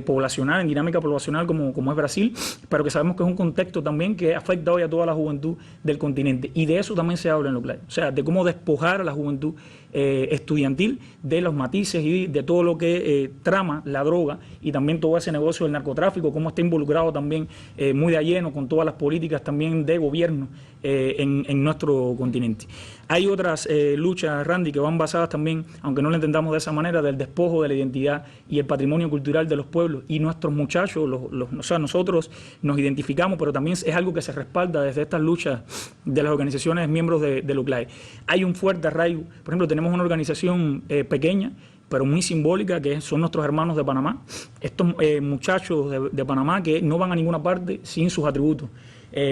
S2: poblacional, en dinámica poblacional como es Brasil, pero que sabemos que es un contexto también que afecta hoy a toda la juventud del continente. Y de eso también se habla en Oclay. O sea, de cómo despojar a la juventud estudiantil de los matices y de todo lo que trama la droga y también todo ese negocio del narcotráfico, cómo está involucrado también muy de lleno con todas las políticas también de gobierno en nuestro continente. Hay otras luchas, Randy, que van basadas también, aunque no lo entendamos de esa manera, del despojo de la identidad y el patrimonio cultural de los pueblos, y nuestros muchachos, o sea, nosotros nos identificamos, pero también es algo que se respalda desde estas luchas de las organizaciones miembros de UCLAE. Hay un fuerte arraigo. Por ejemplo, tenemos una organización pequeña, pero muy simbólica, que son nuestros hermanos de Panamá. Estos muchachos de Panamá que no van a ninguna parte sin sus atributos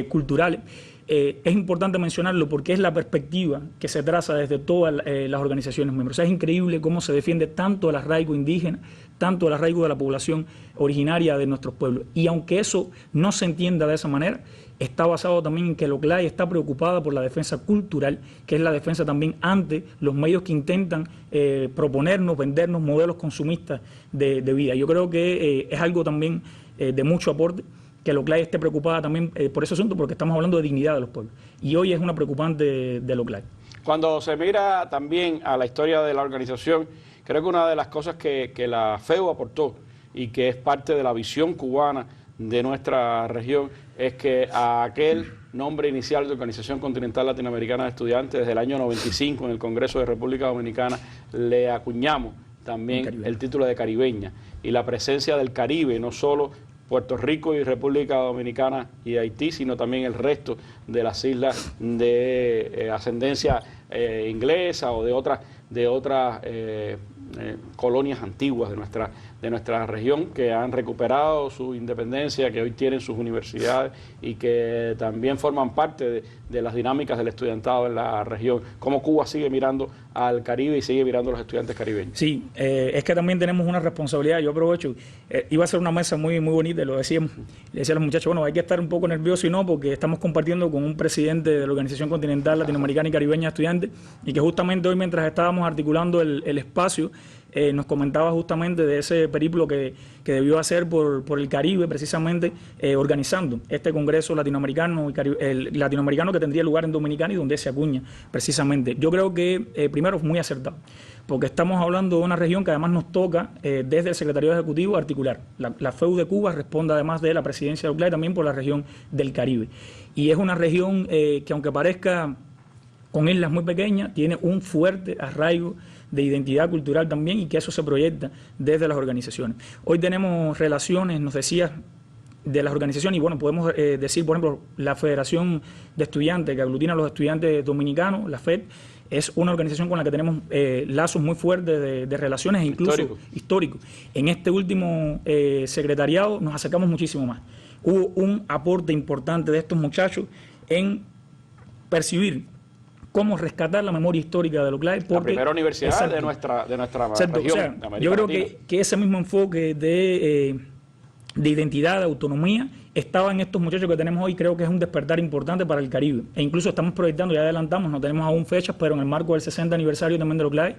S2: culturales. Es importante mencionarlo porque es la perspectiva que se traza desde todas las organizaciones miembros. O sea, es increíble cómo se defiende tanto el arraigo indígena, tanto el arraigo de la población originaria de nuestros pueblos. Y aunque eso no se entienda de esa manera, está basado también en que la UCLAE está preocupada por la defensa cultural, que es la defensa también ante los medios que intentan proponernos, vendernos modelos consumistas de vida. Yo creo que es algo también de mucho aporte que la UCLAE esté preocupada también por ese asunto, porque estamos hablando de dignidad de los pueblos. Y hoy es una preocupante de la UCLAE.
S1: Cuando se mira también a la historia de la organización, creo que una de las cosas que la FEU aportó y que es parte de la visión cubana de nuestra región es que a aquel nombre inicial de Organización Continental Latinoamericana de Estudiantes, desde el año 95 en el Congreso de República Dominicana, le acuñamos también el título de caribeña y la presencia del Caribe, no solo Puerto Rico y República Dominicana y Haití, sino también el resto de las islas de ascendencia inglesa o de otras colonias antiguas de nuestra región que han recuperado su independencia, que hoy tienen sus universidades y que también forman parte de las dinámicas del estudiantado en la región. ¿Cómo Cuba sigue mirando al Caribe y sigue mirando a los estudiantes caribeños?
S2: Sí, es que también tenemos una responsabilidad. Yo aprovecho, iba a ser una mesa muy bonita, lo decíamos, le decía a los muchachos, bueno, hay que estar un poco nervioso y no, porque estamos compartiendo con un presidente de la Organización Continental Latinoamericana y Caribeña de Estudiantes, y que justamente hoy, mientras estábamos articulando el espacio, nos comentaba justamente de ese periplo que debió hacer por el Caribe, precisamente organizando este Congreso latinoamericano latinoamericano que tendría lugar en Dominicana y donde se acuña precisamente. Yo creo que primero es muy acertado, porque estamos hablando de una región que además nos toca desde el Secretariado Ejecutivo articular. La FEU de Cuba responde además de la presidencia de UCLAE también por la región del Caribe. Y es una región que, aunque parezca con islas muy pequeñas, tiene un fuerte arraigo de identidad cultural también, y que eso se proyecta desde las organizaciones. Hoy tenemos relaciones, nos decías, de las organizaciones, y bueno, podemos decir, por ejemplo, la Federación de Estudiantes, que aglutina a los estudiantes dominicanos, la FED, es una organización con la que tenemos lazos muy fuertes de relaciones, e incluso históricos. En este último secretariado nos acercamos muchísimo más. Hubo un aporte importante de estos muchachos en percibir cómo rescatar la memoria histórica de la UCLAE.
S1: La primera universidad de nuestra región.
S2: O sea, yo creo que ese mismo enfoque de identidad, de autonomía, estaba en estos muchachos que tenemos hoy. Creo que es un despertar importante para el Caribe. E incluso estamos proyectando, ya adelantamos, no tenemos aún fechas, pero en el marco del 60 aniversario también de la UCLAE,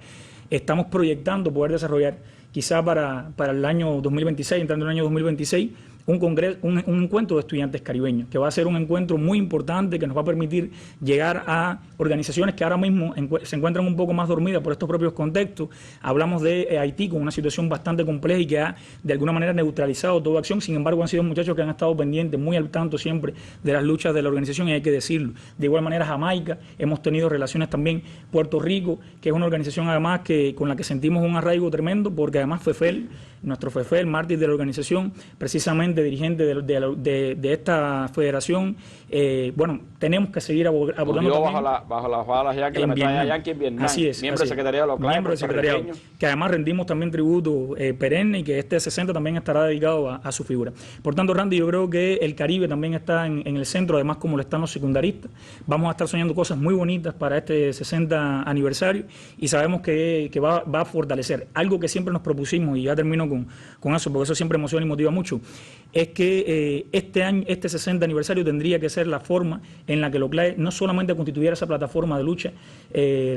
S2: estamos proyectando poder desarrollar quizá para el año 2026, entrando en el año 2026, un encuentro de estudiantes caribeños, que va a ser un encuentro muy importante que nos va a permitir llegar a organizaciones que ahora mismo se encuentran un poco más dormidas por estos propios contextos. Hablamos de Haití con una situación bastante compleja y que ha de alguna manera neutralizado toda acción. Sin embargo, han sido muchachos que han estado pendientes, muy al tanto siempre de las luchas de la organización, y hay que decirlo. De igual manera, Jamaica, hemos tenido relaciones también Puerto Rico, que es una organización además con la que sentimos un arraigo tremendo, porque además FEFEL, nuestro FEFEL, mártir de la organización, precisamente dirigente de esta federación, bueno, tenemos que seguir abordando también
S1: bajo las balas Yankee, la medalla Yankee en Vietnam.
S2: Así es,
S1: miembro del secretariado local,
S2: miembro del secretariado, que además rendimos también tributo perenne, y que este 60 también estará dedicado a su figura. Por tanto, Randy, yo creo que el Caribe también está en el centro, además como lo están los secundaristas. Vamos a estar soñando cosas muy bonitas para este 60 aniversario, y sabemos que va a fortalecer algo que siempre nos propusimos, y ya termino con eso, porque eso siempre emociona y motiva mucho, es que este 60 aniversario tendría que ser la forma en la que el OCLAE no solamente constituyera esa plataforma de lucha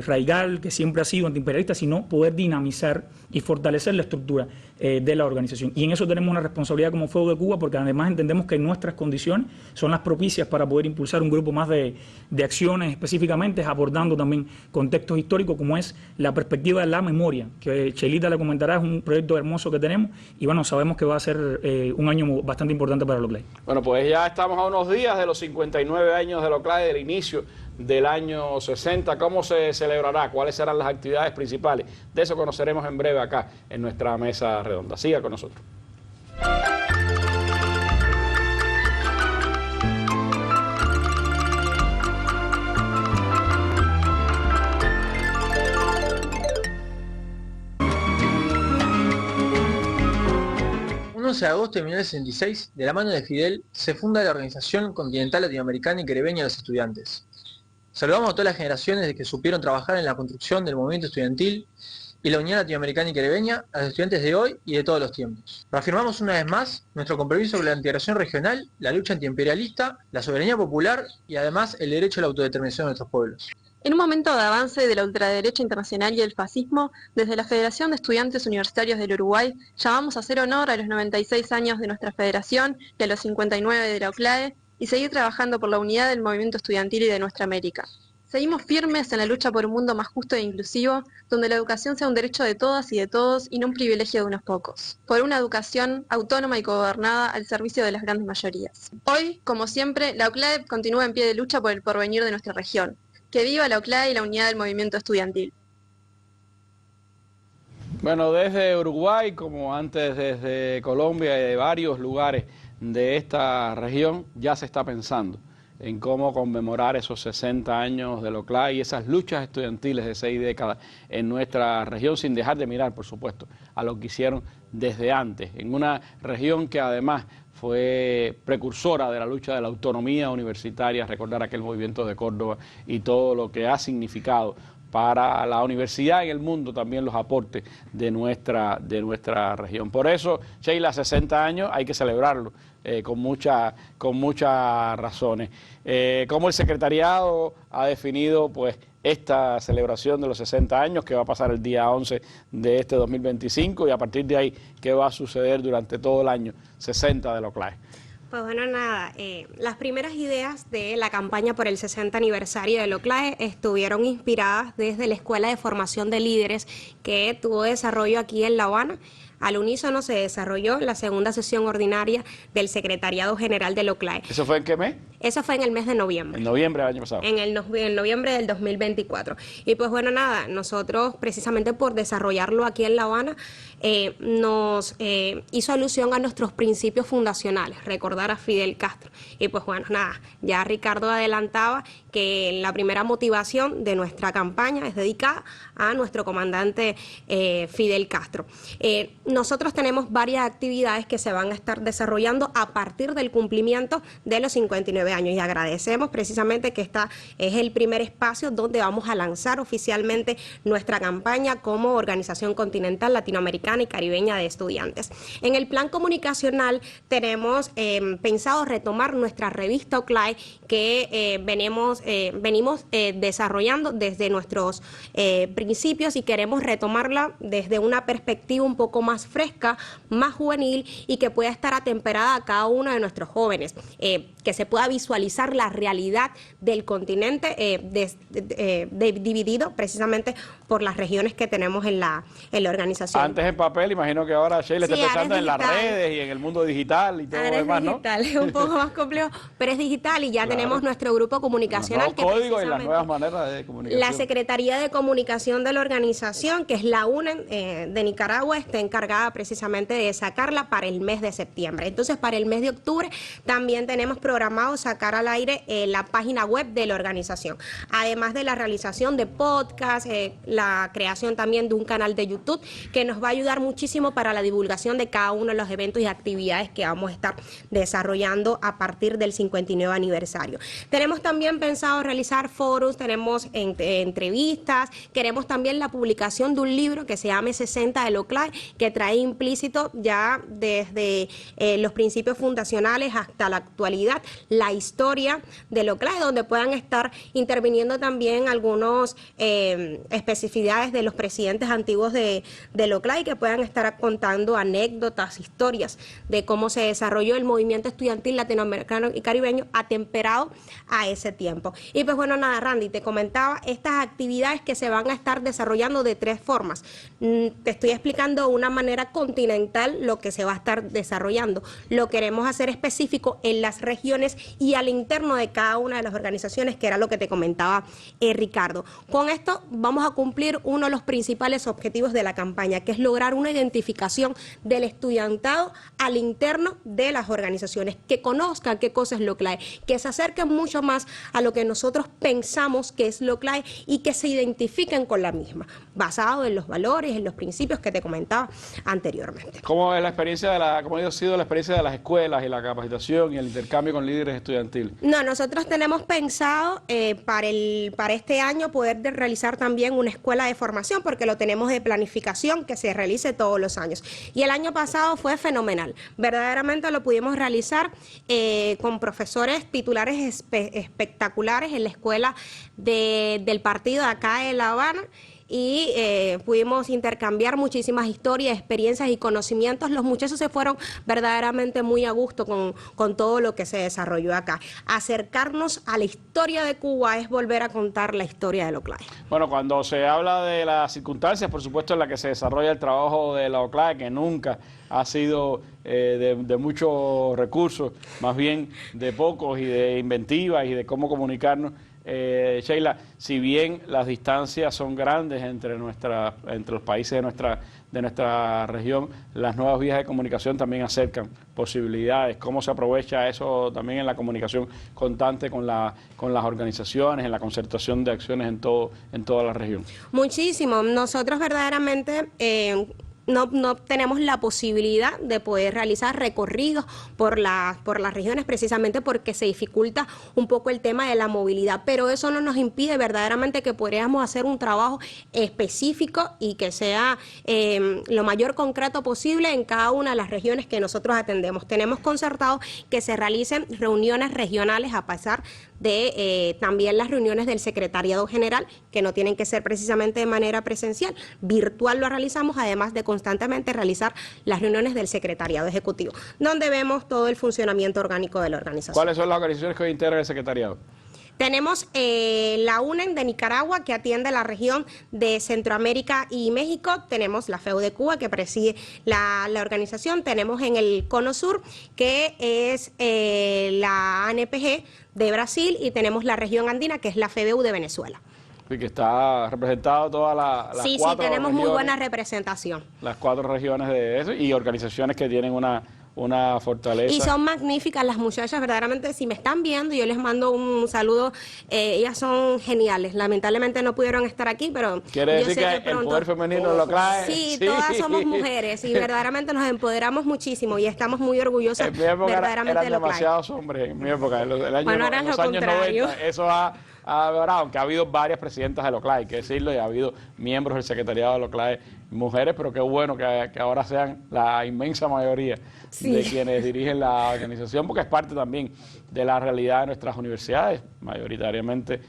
S2: radical que siempre ha sido antiimperialista, sino poder dinamizar y fortalecer la estructura de la organización. Y en eso tenemos una responsabilidad como Fuego de Cuba, porque además entendemos que nuestras condiciones son las propicias para poder impulsar un grupo más de acciones específicamente, abordando también contextos históricos como es la perspectiva de la memoria, que Chelita le comentará, es un proyecto hermoso que tenemos, y bueno, sabemos que va a ser un año bastante importante para el OCLAE.
S1: Bueno, pues ya estamos a unos días de los 59 años del OCLAE, del inicio del año 60. ¿Cómo se celebrará? ¿Cuáles serán las actividades principales? De eso conoceremos en breve acá en nuestra mesa redonda. Siga con nosotros.
S4: El 11 de agosto de 1966, de la mano de Fidel, se funda la Organización Continental Latinoamericana y Caribeña de los Estudiantes. Saludamos a todas las generaciones que supieron trabajar en la construcción del movimiento estudiantil y la Unión Latinoamericana y Caribeña, a los estudiantes de hoy y de todos los tiempos. Reafirmamos una vez más nuestro compromiso con la integración regional, la lucha antiimperialista, la soberanía popular y además el derecho a la autodeterminación de nuestros pueblos.
S22: En un momento de avance de la ultraderecha internacional y el fascismo, desde la Federación de Estudiantes Universitarios del Uruguay, llamamos a hacer honor a los 96 años de nuestra federación y a los 59 de la OCLAE, y seguir trabajando por la unidad del movimiento estudiantil y de nuestra América. Seguimos firmes en la lucha por un mundo más justo e inclusivo, donde la educación sea un derecho de todas y de todos y no un privilegio de unos pocos. Por una educación autónoma y cogobernada al servicio de las grandes mayorías. Hoy, como siempre, la OCLAE continúa en pie de lucha por el porvenir de nuestra región. Que viva la OCLAE y la unidad del movimiento estudiantil.
S1: Bueno, desde Uruguay, como antes desde Colombia y de varios lugares de esta región, ya se está pensando en cómo conmemorar esos 60 años del OCLAE y esas luchas estudiantiles de 6 décadas en nuestra región, sin dejar de mirar, por supuesto, a lo que hicieron desde antes, en una región que además fue precursora de la lucha de la autonomía universitaria, recordar aquel movimiento de Córdoba y todo lo que ha significado para la universidad en el mundo, también los aportes de nuestra región. Por eso, Sheila, 60 años hay que celebrarlo con muchas razones. Como el secretariado ha definido pues esta celebración de los 60 años, que va a pasar el día 11 de este 2025, y a partir de ahí, ¿qué va a suceder durante todo el año 60 de la OCLAE?
S11: Pues bueno, nada, las primeras ideas de la campaña por el 60 aniversario del OCLAE estuvieron inspiradas desde la Escuela de Formación de Líderes que tuvo desarrollo aquí en La Habana. Al unísono se desarrolló la segunda sesión ordinaria del Secretariado General del OCLAE.
S1: ¿Eso fue en qué mes?
S11: Eso fue en el mes de noviembre.
S1: En noviembre del año pasado.
S11: En noviembre del 2024. Y pues bueno, nada, nosotros precisamente por desarrollarlo aquí en La Habana, nos hizo alusión a nuestros principios fundacionales, recordar a Fidel Castro. Y pues bueno, nada, ya Ricardo adelantaba que la primera motivación de nuestra campaña es dedicada a nuestro comandante Fidel Castro. Nosotros tenemos varias actividades que se van a estar desarrollando a partir del cumplimiento de los 59 9 años. Y agradecemos precisamente que esta es el primer espacio donde vamos a lanzar oficialmente nuestra campaña como Organización Continental Latinoamericana y Caribeña de Estudiantes. En el plan comunicacional tenemos pensado retomar nuestra revista OCLAE que venimos desarrollando desde nuestros principios y queremos retomarla desde una perspectiva un poco más fresca, más juvenil y que pueda estar atemperada a cada uno de nuestros jóvenes, que se pueda visualizar la realidad del continente dividido precisamente por las regiones que tenemos en la organización.
S1: Antes en papel, imagino que ahora Sheila está pensando en las redes y en el mundo digital y todo lo demás, ¿no?
S11: Digital, es un poco más complejo, pero es digital y ya tenemos nuestro grupo comunicacional.
S1: Los códigos y las nuevas maneras de comunicación.
S11: La Secretaría de Comunicación de la organización, que es la UNEN de Nicaragua, está encargada precisamente de sacarla para el mes de septiembre. Entonces, para el mes de octubre también tenemos programado sacar al aire la página web de la organización, además de la realización de podcasts, la creación también de un canal de YouTube que nos va a ayudar muchísimo para la divulgación de cada uno de los eventos y actividades que vamos a estar desarrollando a partir del 59 aniversario. Tenemos también pensado realizar foros, tenemos entrevistas, queremos también la publicación de un libro que se llama 60 del OCLAE, que trae implícito ya desde los principios fundacionales hasta la actualidad la historia del OCLAE, donde puedan estar interviniendo también algunos especificidades de los presidentes antiguos del OCLAE, que puedan estar contando anécdotas, historias de cómo se desarrolló el movimiento estudiantil latinoamericano y caribeño atemperado a ese tiempo. Y pues bueno, nada, Randy, te comentaba estas actividades que se van a estar desarrollando de 3 formas. Te estoy explicando de una manera continental lo que se va a estar desarrollando. Lo queremos hacer específico en las regiones y al interno de cada una de las organizaciones, que era lo que te comentaba Ricardo. Con esto vamos a cumplir uno de los principales objetivos de la campaña, que es lograr una identificación del estudiantado al interno de las organizaciones, que conozcan qué cosa es la OCLAE, que se acerquen mucho más a lo que nosotros pensamos que es la OCLAE y que se identifiquen con la misma, basado en los valores, en los principios que te comentaba anteriormente.
S1: ¿Cómo es la experiencia cómo ha sido la experiencia de las escuelas y la capacitación y el intercambio con líderes estudiantiles?
S11: No, nosotros tenemos pensado para este año poder realizar también una escuela de formación, porque lo tenemos de planificación que se realice todos los años. Y el año pasado fue fenomenal. Verdaderamente lo pudimos realizar con profesores titulares espectaculares en la escuela del partido de acá de La Habana. Y pudimos intercambiar muchísimas historias, experiencias y conocimientos. Los muchachos se fueron verdaderamente muy a gusto con todo lo que se desarrolló acá. Acercarnos a la historia de Cuba es volver a contar la historia de la OCLAE.
S1: Bueno, cuando se habla de las circunstancias, por supuesto, en las que se desarrolla el trabajo de la OCLAE, que nunca ha sido de muchos recursos, más bien de pocos y de inventivas y de cómo comunicarnos. Sheila, si bien las distancias son grandes entre los países de nuestra región, las nuevas vías de comunicación también acercan posibilidades. ¿Cómo se aprovecha eso también en la comunicación constante con las organizaciones, en la concertación de acciones en toda la región?
S11: Muchísimo. Nosotros verdaderamente no tenemos la posibilidad de poder realizar recorridos por las regiones, precisamente porque se dificulta un poco el tema de la movilidad, pero eso no nos impide verdaderamente que podríamos hacer un trabajo específico y que sea lo mayor concreto posible en cada una de las regiones que nosotros atendemos. Tenemos concertado que se realicen reuniones regionales a pesar de también las reuniones del Secretariado General, que no tienen que ser precisamente de manera presencial. Virtual lo realizamos, además de constantemente realizar las reuniones del Secretariado Ejecutivo, donde vemos todo el funcionamiento orgánico de la organización.
S1: ¿Cuáles son las organizaciones que hoy integran el Secretariado?
S11: Tenemos la UNEN de Nicaragua, que atiende la región de Centroamérica y México. Tenemos la FEU de Cuba, que preside la organización. Tenemos en el Cono Sur, que es la ANPG de Brasil. Y tenemos la región andina, que es la FEBU de Venezuela.
S1: Y que está representado todas las 4 regiones.
S11: Sí, tenemos muy buena representación.
S1: Las 4 regiones de eso y organizaciones que tienen una una fortaleza.
S11: Y son magníficas las muchachas, verdaderamente, si me están viendo, yo les mando un saludo, ellas son geniales, lamentablemente no pudieron estar aquí, pero
S1: ¿Quiere decir
S11: sé
S1: que el poder femenino lo CLAE?
S11: Sí, todas somos mujeres y verdaderamente nos empoderamos muchísimo y estamos muy orgullosas
S1: en mi época
S11: verdaderamente
S1: eran
S11: de lo CLAE.
S1: demasiados hombres, en mi época, en los años
S11: contrario.
S1: 90, eso aunque ha habido varias presidentas de LOCLAE, hay que decirlo, y ha habido miembros del secretariado de LOCLAE mujeres, pero qué bueno que ahora sean la inmensa mayoría de quienes dirigen la organización, porque es parte también de la realidad de nuestras universidades, mayoritariamente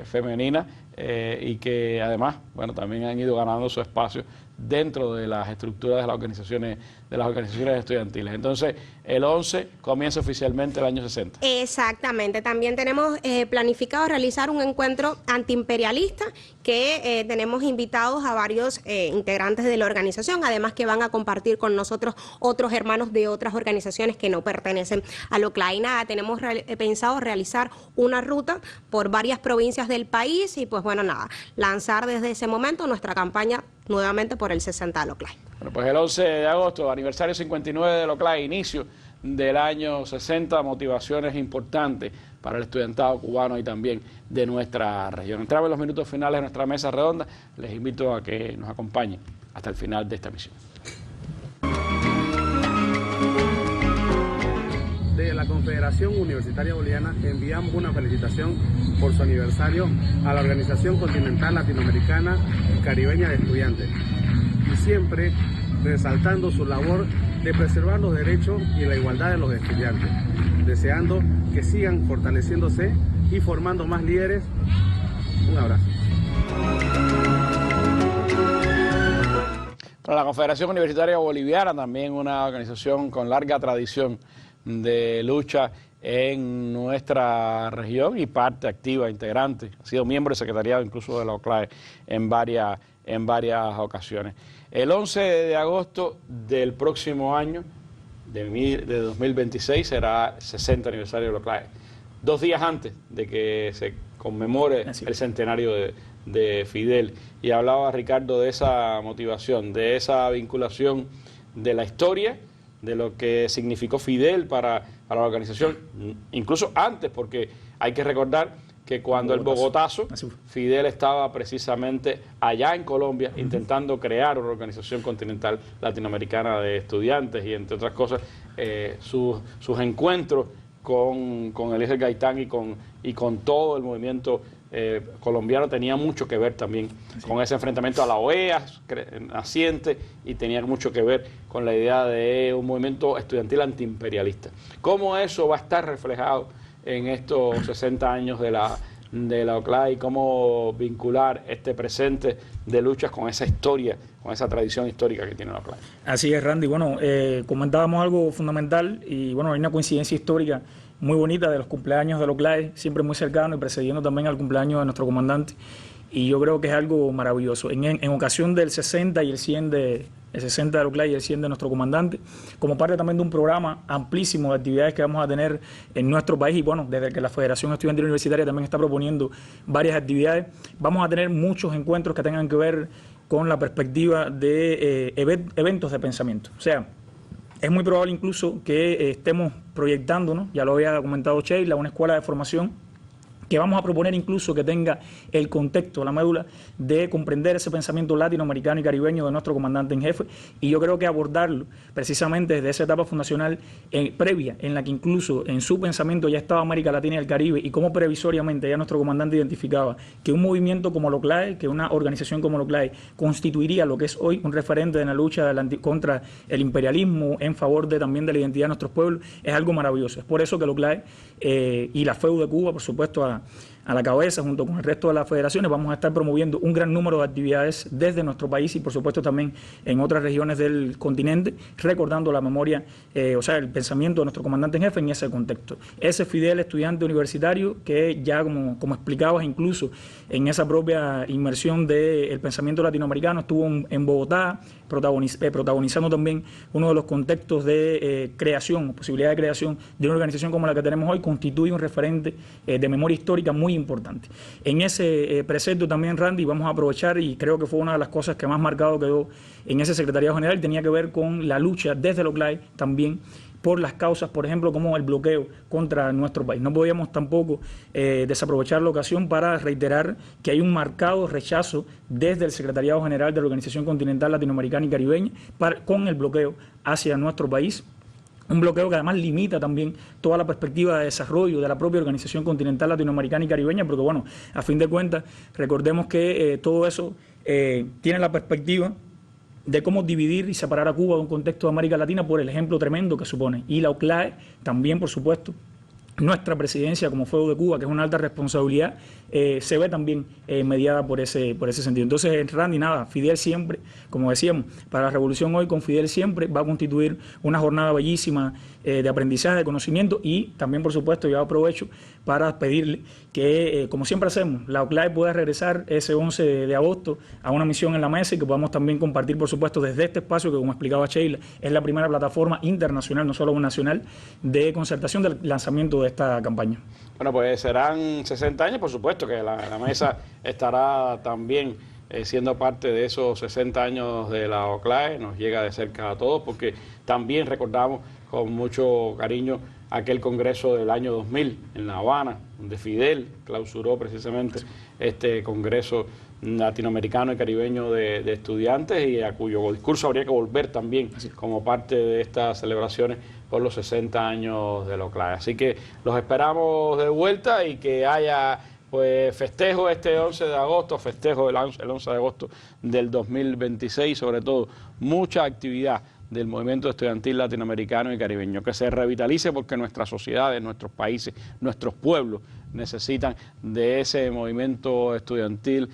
S1: femeninas, y que además, bueno, también han ido ganando su espacio dentro de las estructuras de las organizaciones estudiantiles. Entonces, el 11 comienza oficialmente el año 60.
S11: Exactamente. También tenemos planificado realizar un encuentro antiimperialista que tenemos invitados a varios integrantes de la organización, además que van a compartir con nosotros otros hermanos de otras organizaciones que no pertenecen a LOCLAE. Nada, tenemos pensado realizar una ruta por varias provincias del país y pues bueno, nada, lanzar desde ese momento nuestra campaña nuevamente por el 60 de LOCLAE.
S1: Bueno, pues el 11 de agosto, aniversario 59 de LOCLAE, inicio del año 60, motivaciones importantes para el estudiantado cubano y también de nuestra región. Entramos en los minutos finales de nuestra mesa redonda. Les invito a que nos acompañen hasta el final de esta misión.
S5: De la Confederación Universitaria Boliviana enviamos una felicitación por su aniversario a la Organización Continental Latinoamericana y Caribeña de Estudiantes, y siempre resaltando su labor de preservar los derechos y la igualdad de los estudiantes, deseando que sigan fortaleciéndose y formando más líderes. Un abrazo.
S1: Para la Confederación Universitaria Boliviana, también una organización con larga tradición de lucha en nuestra región y parte activa, integrante, ha sido miembro del secretariado incluso de la OCLAE en varias ocasiones. El 11 de agosto del próximo año, de 2026, será el 60 aniversario de la OCLAE, 2 días antes de que se conmemore el centenario de Fidel. Y hablaba Ricardo de esa motivación, de esa vinculación de la historia, de lo que significó Fidel para la organización, incluso antes, porque hay que recordar que cuando el Bogotazo, Fidel estaba precisamente allá en Colombia intentando crear una organización continental latinoamericana de estudiantes y entre otras cosas sus encuentros con Eliezer Gaitán y con todo el movimiento colombiano tenía mucho que ver también con ese enfrentamiento a la OEA naciente y tenía mucho que ver con la idea de un movimiento estudiantil antiimperialista. ¿Cómo eso va a estar reflejado en estos 60 años de la OCLAE y cómo vincular este presente de luchas con esa historia, con esa tradición histórica que tiene la OCLAE?
S2: Así es, Randy. Bueno, comentábamos algo fundamental y bueno, hay una coincidencia histórica muy bonita de los cumpleaños de la OCLAE, siempre muy cercano y precediendo también al cumpleaños de nuestro comandante, y yo creo que es algo maravilloso. En ocasión del 60 y el 100 el 60 de la OCLAE y el 100 de nuestro comandante, como parte también de un programa amplísimo de actividades que vamos a tener en nuestro país, y bueno, desde que la Federación Estudiantil Universitaria también está proponiendo varias actividades, vamos a tener muchos encuentros que tengan que ver con la perspectiva de eventos de pensamiento. O sea, es muy probable incluso que estemos proyectándonos, ya lo había comentado Sheila, una escuela de formación que vamos a proponer incluso que tenga el contexto, la médula de comprender ese pensamiento latinoamericano y caribeño de nuestro comandante en jefe, y yo creo que abordarlo precisamente desde esa etapa fundacional previa, en la que incluso en su pensamiento ya estaba América Latina y el Caribe, y cómo previsoriamente ya nuestro comandante identificaba que un movimiento como la OCLAE, que una organización como la OCLAE constituiría lo que es hoy un referente en la lucha contra el imperialismo en favor también de la identidad de nuestros pueblos, es algo maravilloso. Es por eso que la OCLAE y la FEU de Cuba, por supuesto, a la cabeza, junto con el resto de las federaciones, vamos a estar promoviendo un gran número de actividades desde nuestro país y por supuesto también en otras regiones del continente, recordando la memoria, el pensamiento de nuestro comandante en jefe en ese contexto. Ese Fidel estudiante universitario que ya, como explicabas, incluso en esa propia inmersión del pensamiento latinoamericano, estuvo en Bogotá, protagonizando también uno de los contextos de creación, posibilidad de creación de una organización como la que tenemos hoy, constituye un referente de memoria histórica muy muy importante. En ese precepto también, Randy, vamos a aprovechar, y creo que fue una de las cosas que más marcado quedó en ese secretariado general, tenía que ver con la lucha desde el OCLAE también por las causas, por ejemplo, como el bloqueo contra nuestro país. No podíamos tampoco desaprovechar la ocasión para reiterar que hay un marcado rechazo desde el Secretariado General de la Organización Continental Latinoamericana y Caribeña con el bloqueo hacia nuestro país. Un bloqueo que además limita también toda la perspectiva de desarrollo de la propia Organización Continental Latinoamericana y Caribeña, porque bueno, a fin de cuentas, recordemos que todo eso tiene la perspectiva de cómo dividir y separar a Cuba de un contexto de América Latina por el ejemplo tremendo que supone. Y la OCLAE también, por supuesto, nuestra presidencia como Fuego de Cuba, que es una alta responsabilidad, se ve también mediada por ese sentido. Entonces, Randy, nada, Fidel siempre, como decíamos, para la Revolución Hoy, con Fidel siempre va a constituir una jornada bellísima de aprendizaje, de conocimiento, y también, por supuesto, yo aprovecho para pedirle que, como siempre hacemos, la OCLAE pueda regresar ese 11 de agosto a una misión en la mesa y que podamos también compartir, por supuesto, desde este espacio que, como explicaba Sheila, es la primera plataforma internacional, no solo nacional, de concertación del lanzamiento de esta campaña.
S1: Bueno, pues serán 60 años, por supuesto, que la mesa estará también siendo parte de esos 60 años de la OCLAE, nos llega de cerca a todos, porque también recordamos con mucho cariño aquel congreso del año 2000 en La Habana, donde Fidel clausuró precisamente este congreso latinoamericano y caribeño de estudiantes, y a cuyo discurso habría que volver también como parte de estas celebraciones por los 60 años de la OCLAE. Así que los esperamos de vuelta y que haya pues festejo este 11 de agosto, festejo el 11 de agosto del 2026, sobre todo mucha actividad del movimiento estudiantil latinoamericano y caribeño, que se revitalice, porque nuestras sociedades, nuestros países, nuestros pueblos necesitan de ese movimiento estudiantil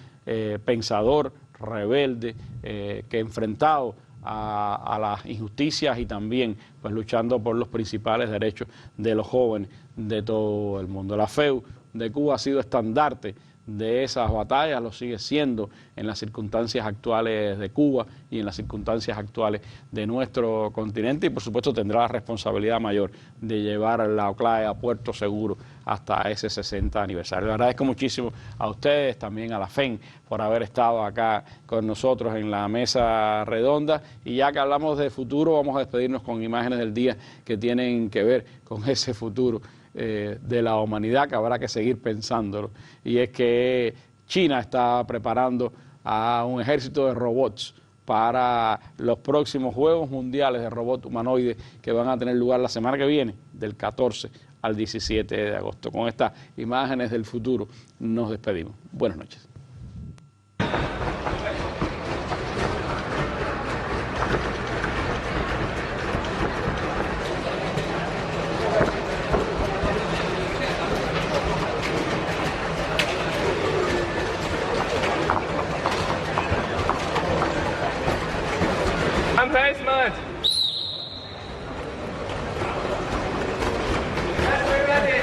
S1: pensador, rebelde, que enfrentado a las injusticias y también pues luchando por los principales derechos de los jóvenes de todo el mundo. La FEU de Cuba ha sido estandarte de esas batallas, lo sigue siendo en las circunstancias actuales de Cuba y en las circunstancias actuales de nuestro continente, y por supuesto tendrá la responsabilidad mayor de llevar la OCLAE a puerto seguro hasta ese 60 aniversario. Le agradezco muchísimo a ustedes, también a la FEN, por haber estado acá con nosotros en la mesa redonda, y ya que hablamos de futuro, vamos a despedirnos con imágenes del día que tienen que ver con ese futuro de la humanidad, que habrá que seguir pensándolo, y es que China está preparando a un ejército de robots para los próximos Juegos Mundiales de Robots Humanoides que van a tener lugar la semana que viene, del 14 al 17 de agosto. Con estas imágenes del futuro nos despedimos. Buenas noches.
S6: Basement. Yes, we're ready.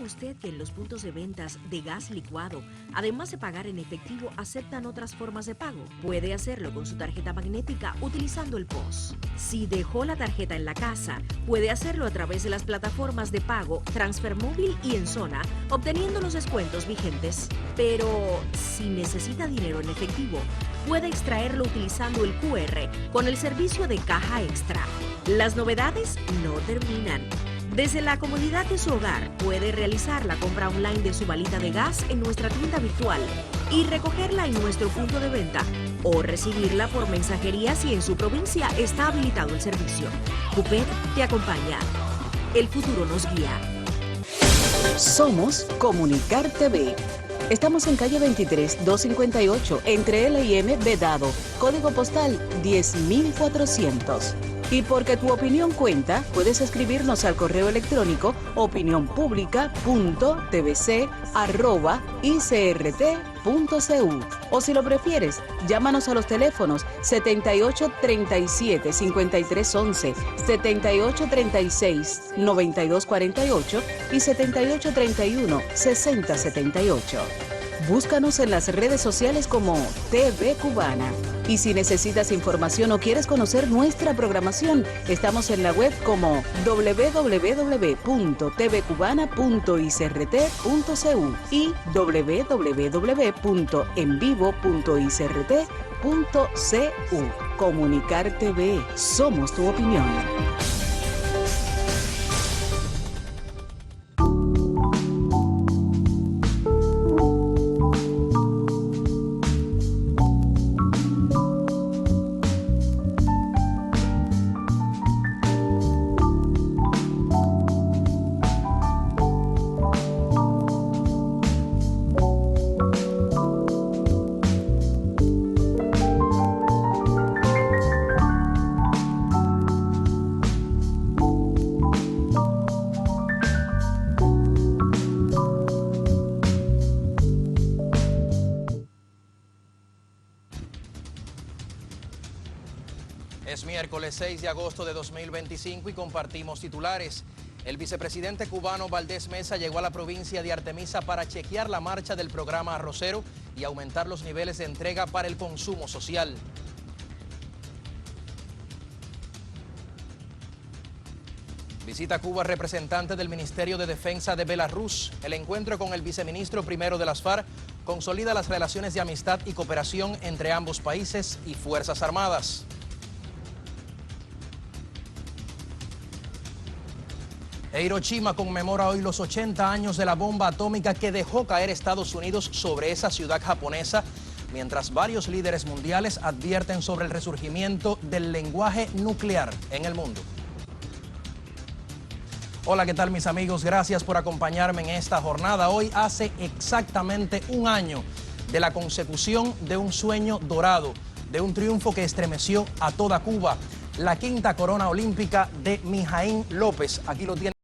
S6: usted que en los puntos de ventas de gas licuado, además de pagar en efectivo, aceptan otras formas de pago? Puede hacerlo con su tarjeta magnética utilizando el POS. Si dejó la tarjeta en la casa, puede hacerlo a través de las plataformas de pago Transfer Móvil y En Zona, obteniendo los descuentos vigentes. Pero si necesita dinero en efectivo, puede extraerlo utilizando el QR con el servicio de Caja Extra. Las novedades no terminan. Desde la comodidad de su hogar puede realizar la compra online de su balita de gas en nuestra tienda virtual y recogerla en nuestro punto de venta o recibirla por mensajería si en su provincia está habilitado el servicio. Cupet te acompaña. El futuro nos guía.
S7: Somos Comunicar TV. Estamos en calle 23, 258, entre L y M, Vedado, código postal 10.400. Y porque tu opinión cuenta, puedes escribirnos al correo electrónico opinionpublica.tvc@icrt.cu. O si lo prefieres, llámanos a los teléfonos 7837-5311, 7836-9248 y 7831-6078. Búscanos en las redes sociales como TV Cubana. Y si necesitas información o quieres conocer nuestra programación, estamos en la web como www.tvcubana.icrt.cu y www.envivo.icrt.cu. Comunicar TV. Somos tu opinión.
S23: Es miércoles 6 de agosto de 2025 y compartimos titulares. El vicepresidente cubano Valdés Mesa llegó a la provincia de Artemisa para chequear la marcha del programa Arrocero y aumentar los niveles de entrega para el consumo social. Visita a Cuba representante del Ministerio de Defensa de Belarus. El encuentro con el viceministro primero de las FARC consolida las relaciones de amistad y cooperación entre ambos países y Fuerzas Armadas. Hiroshima conmemora hoy los 80 años de la bomba atómica que dejó caer Estados Unidos sobre esa ciudad japonesa, mientras varios líderes mundiales advierten sobre el resurgimiento del lenguaje nuclear en el mundo. Hola, ¿qué tal mis amigos? Gracias por acompañarme en esta jornada. Hoy hace exactamente un año de la consecución de un sueño dorado, de un triunfo que estremeció a toda Cuba, la quinta corona olímpica de Mijaín López. Aquí lo tiene.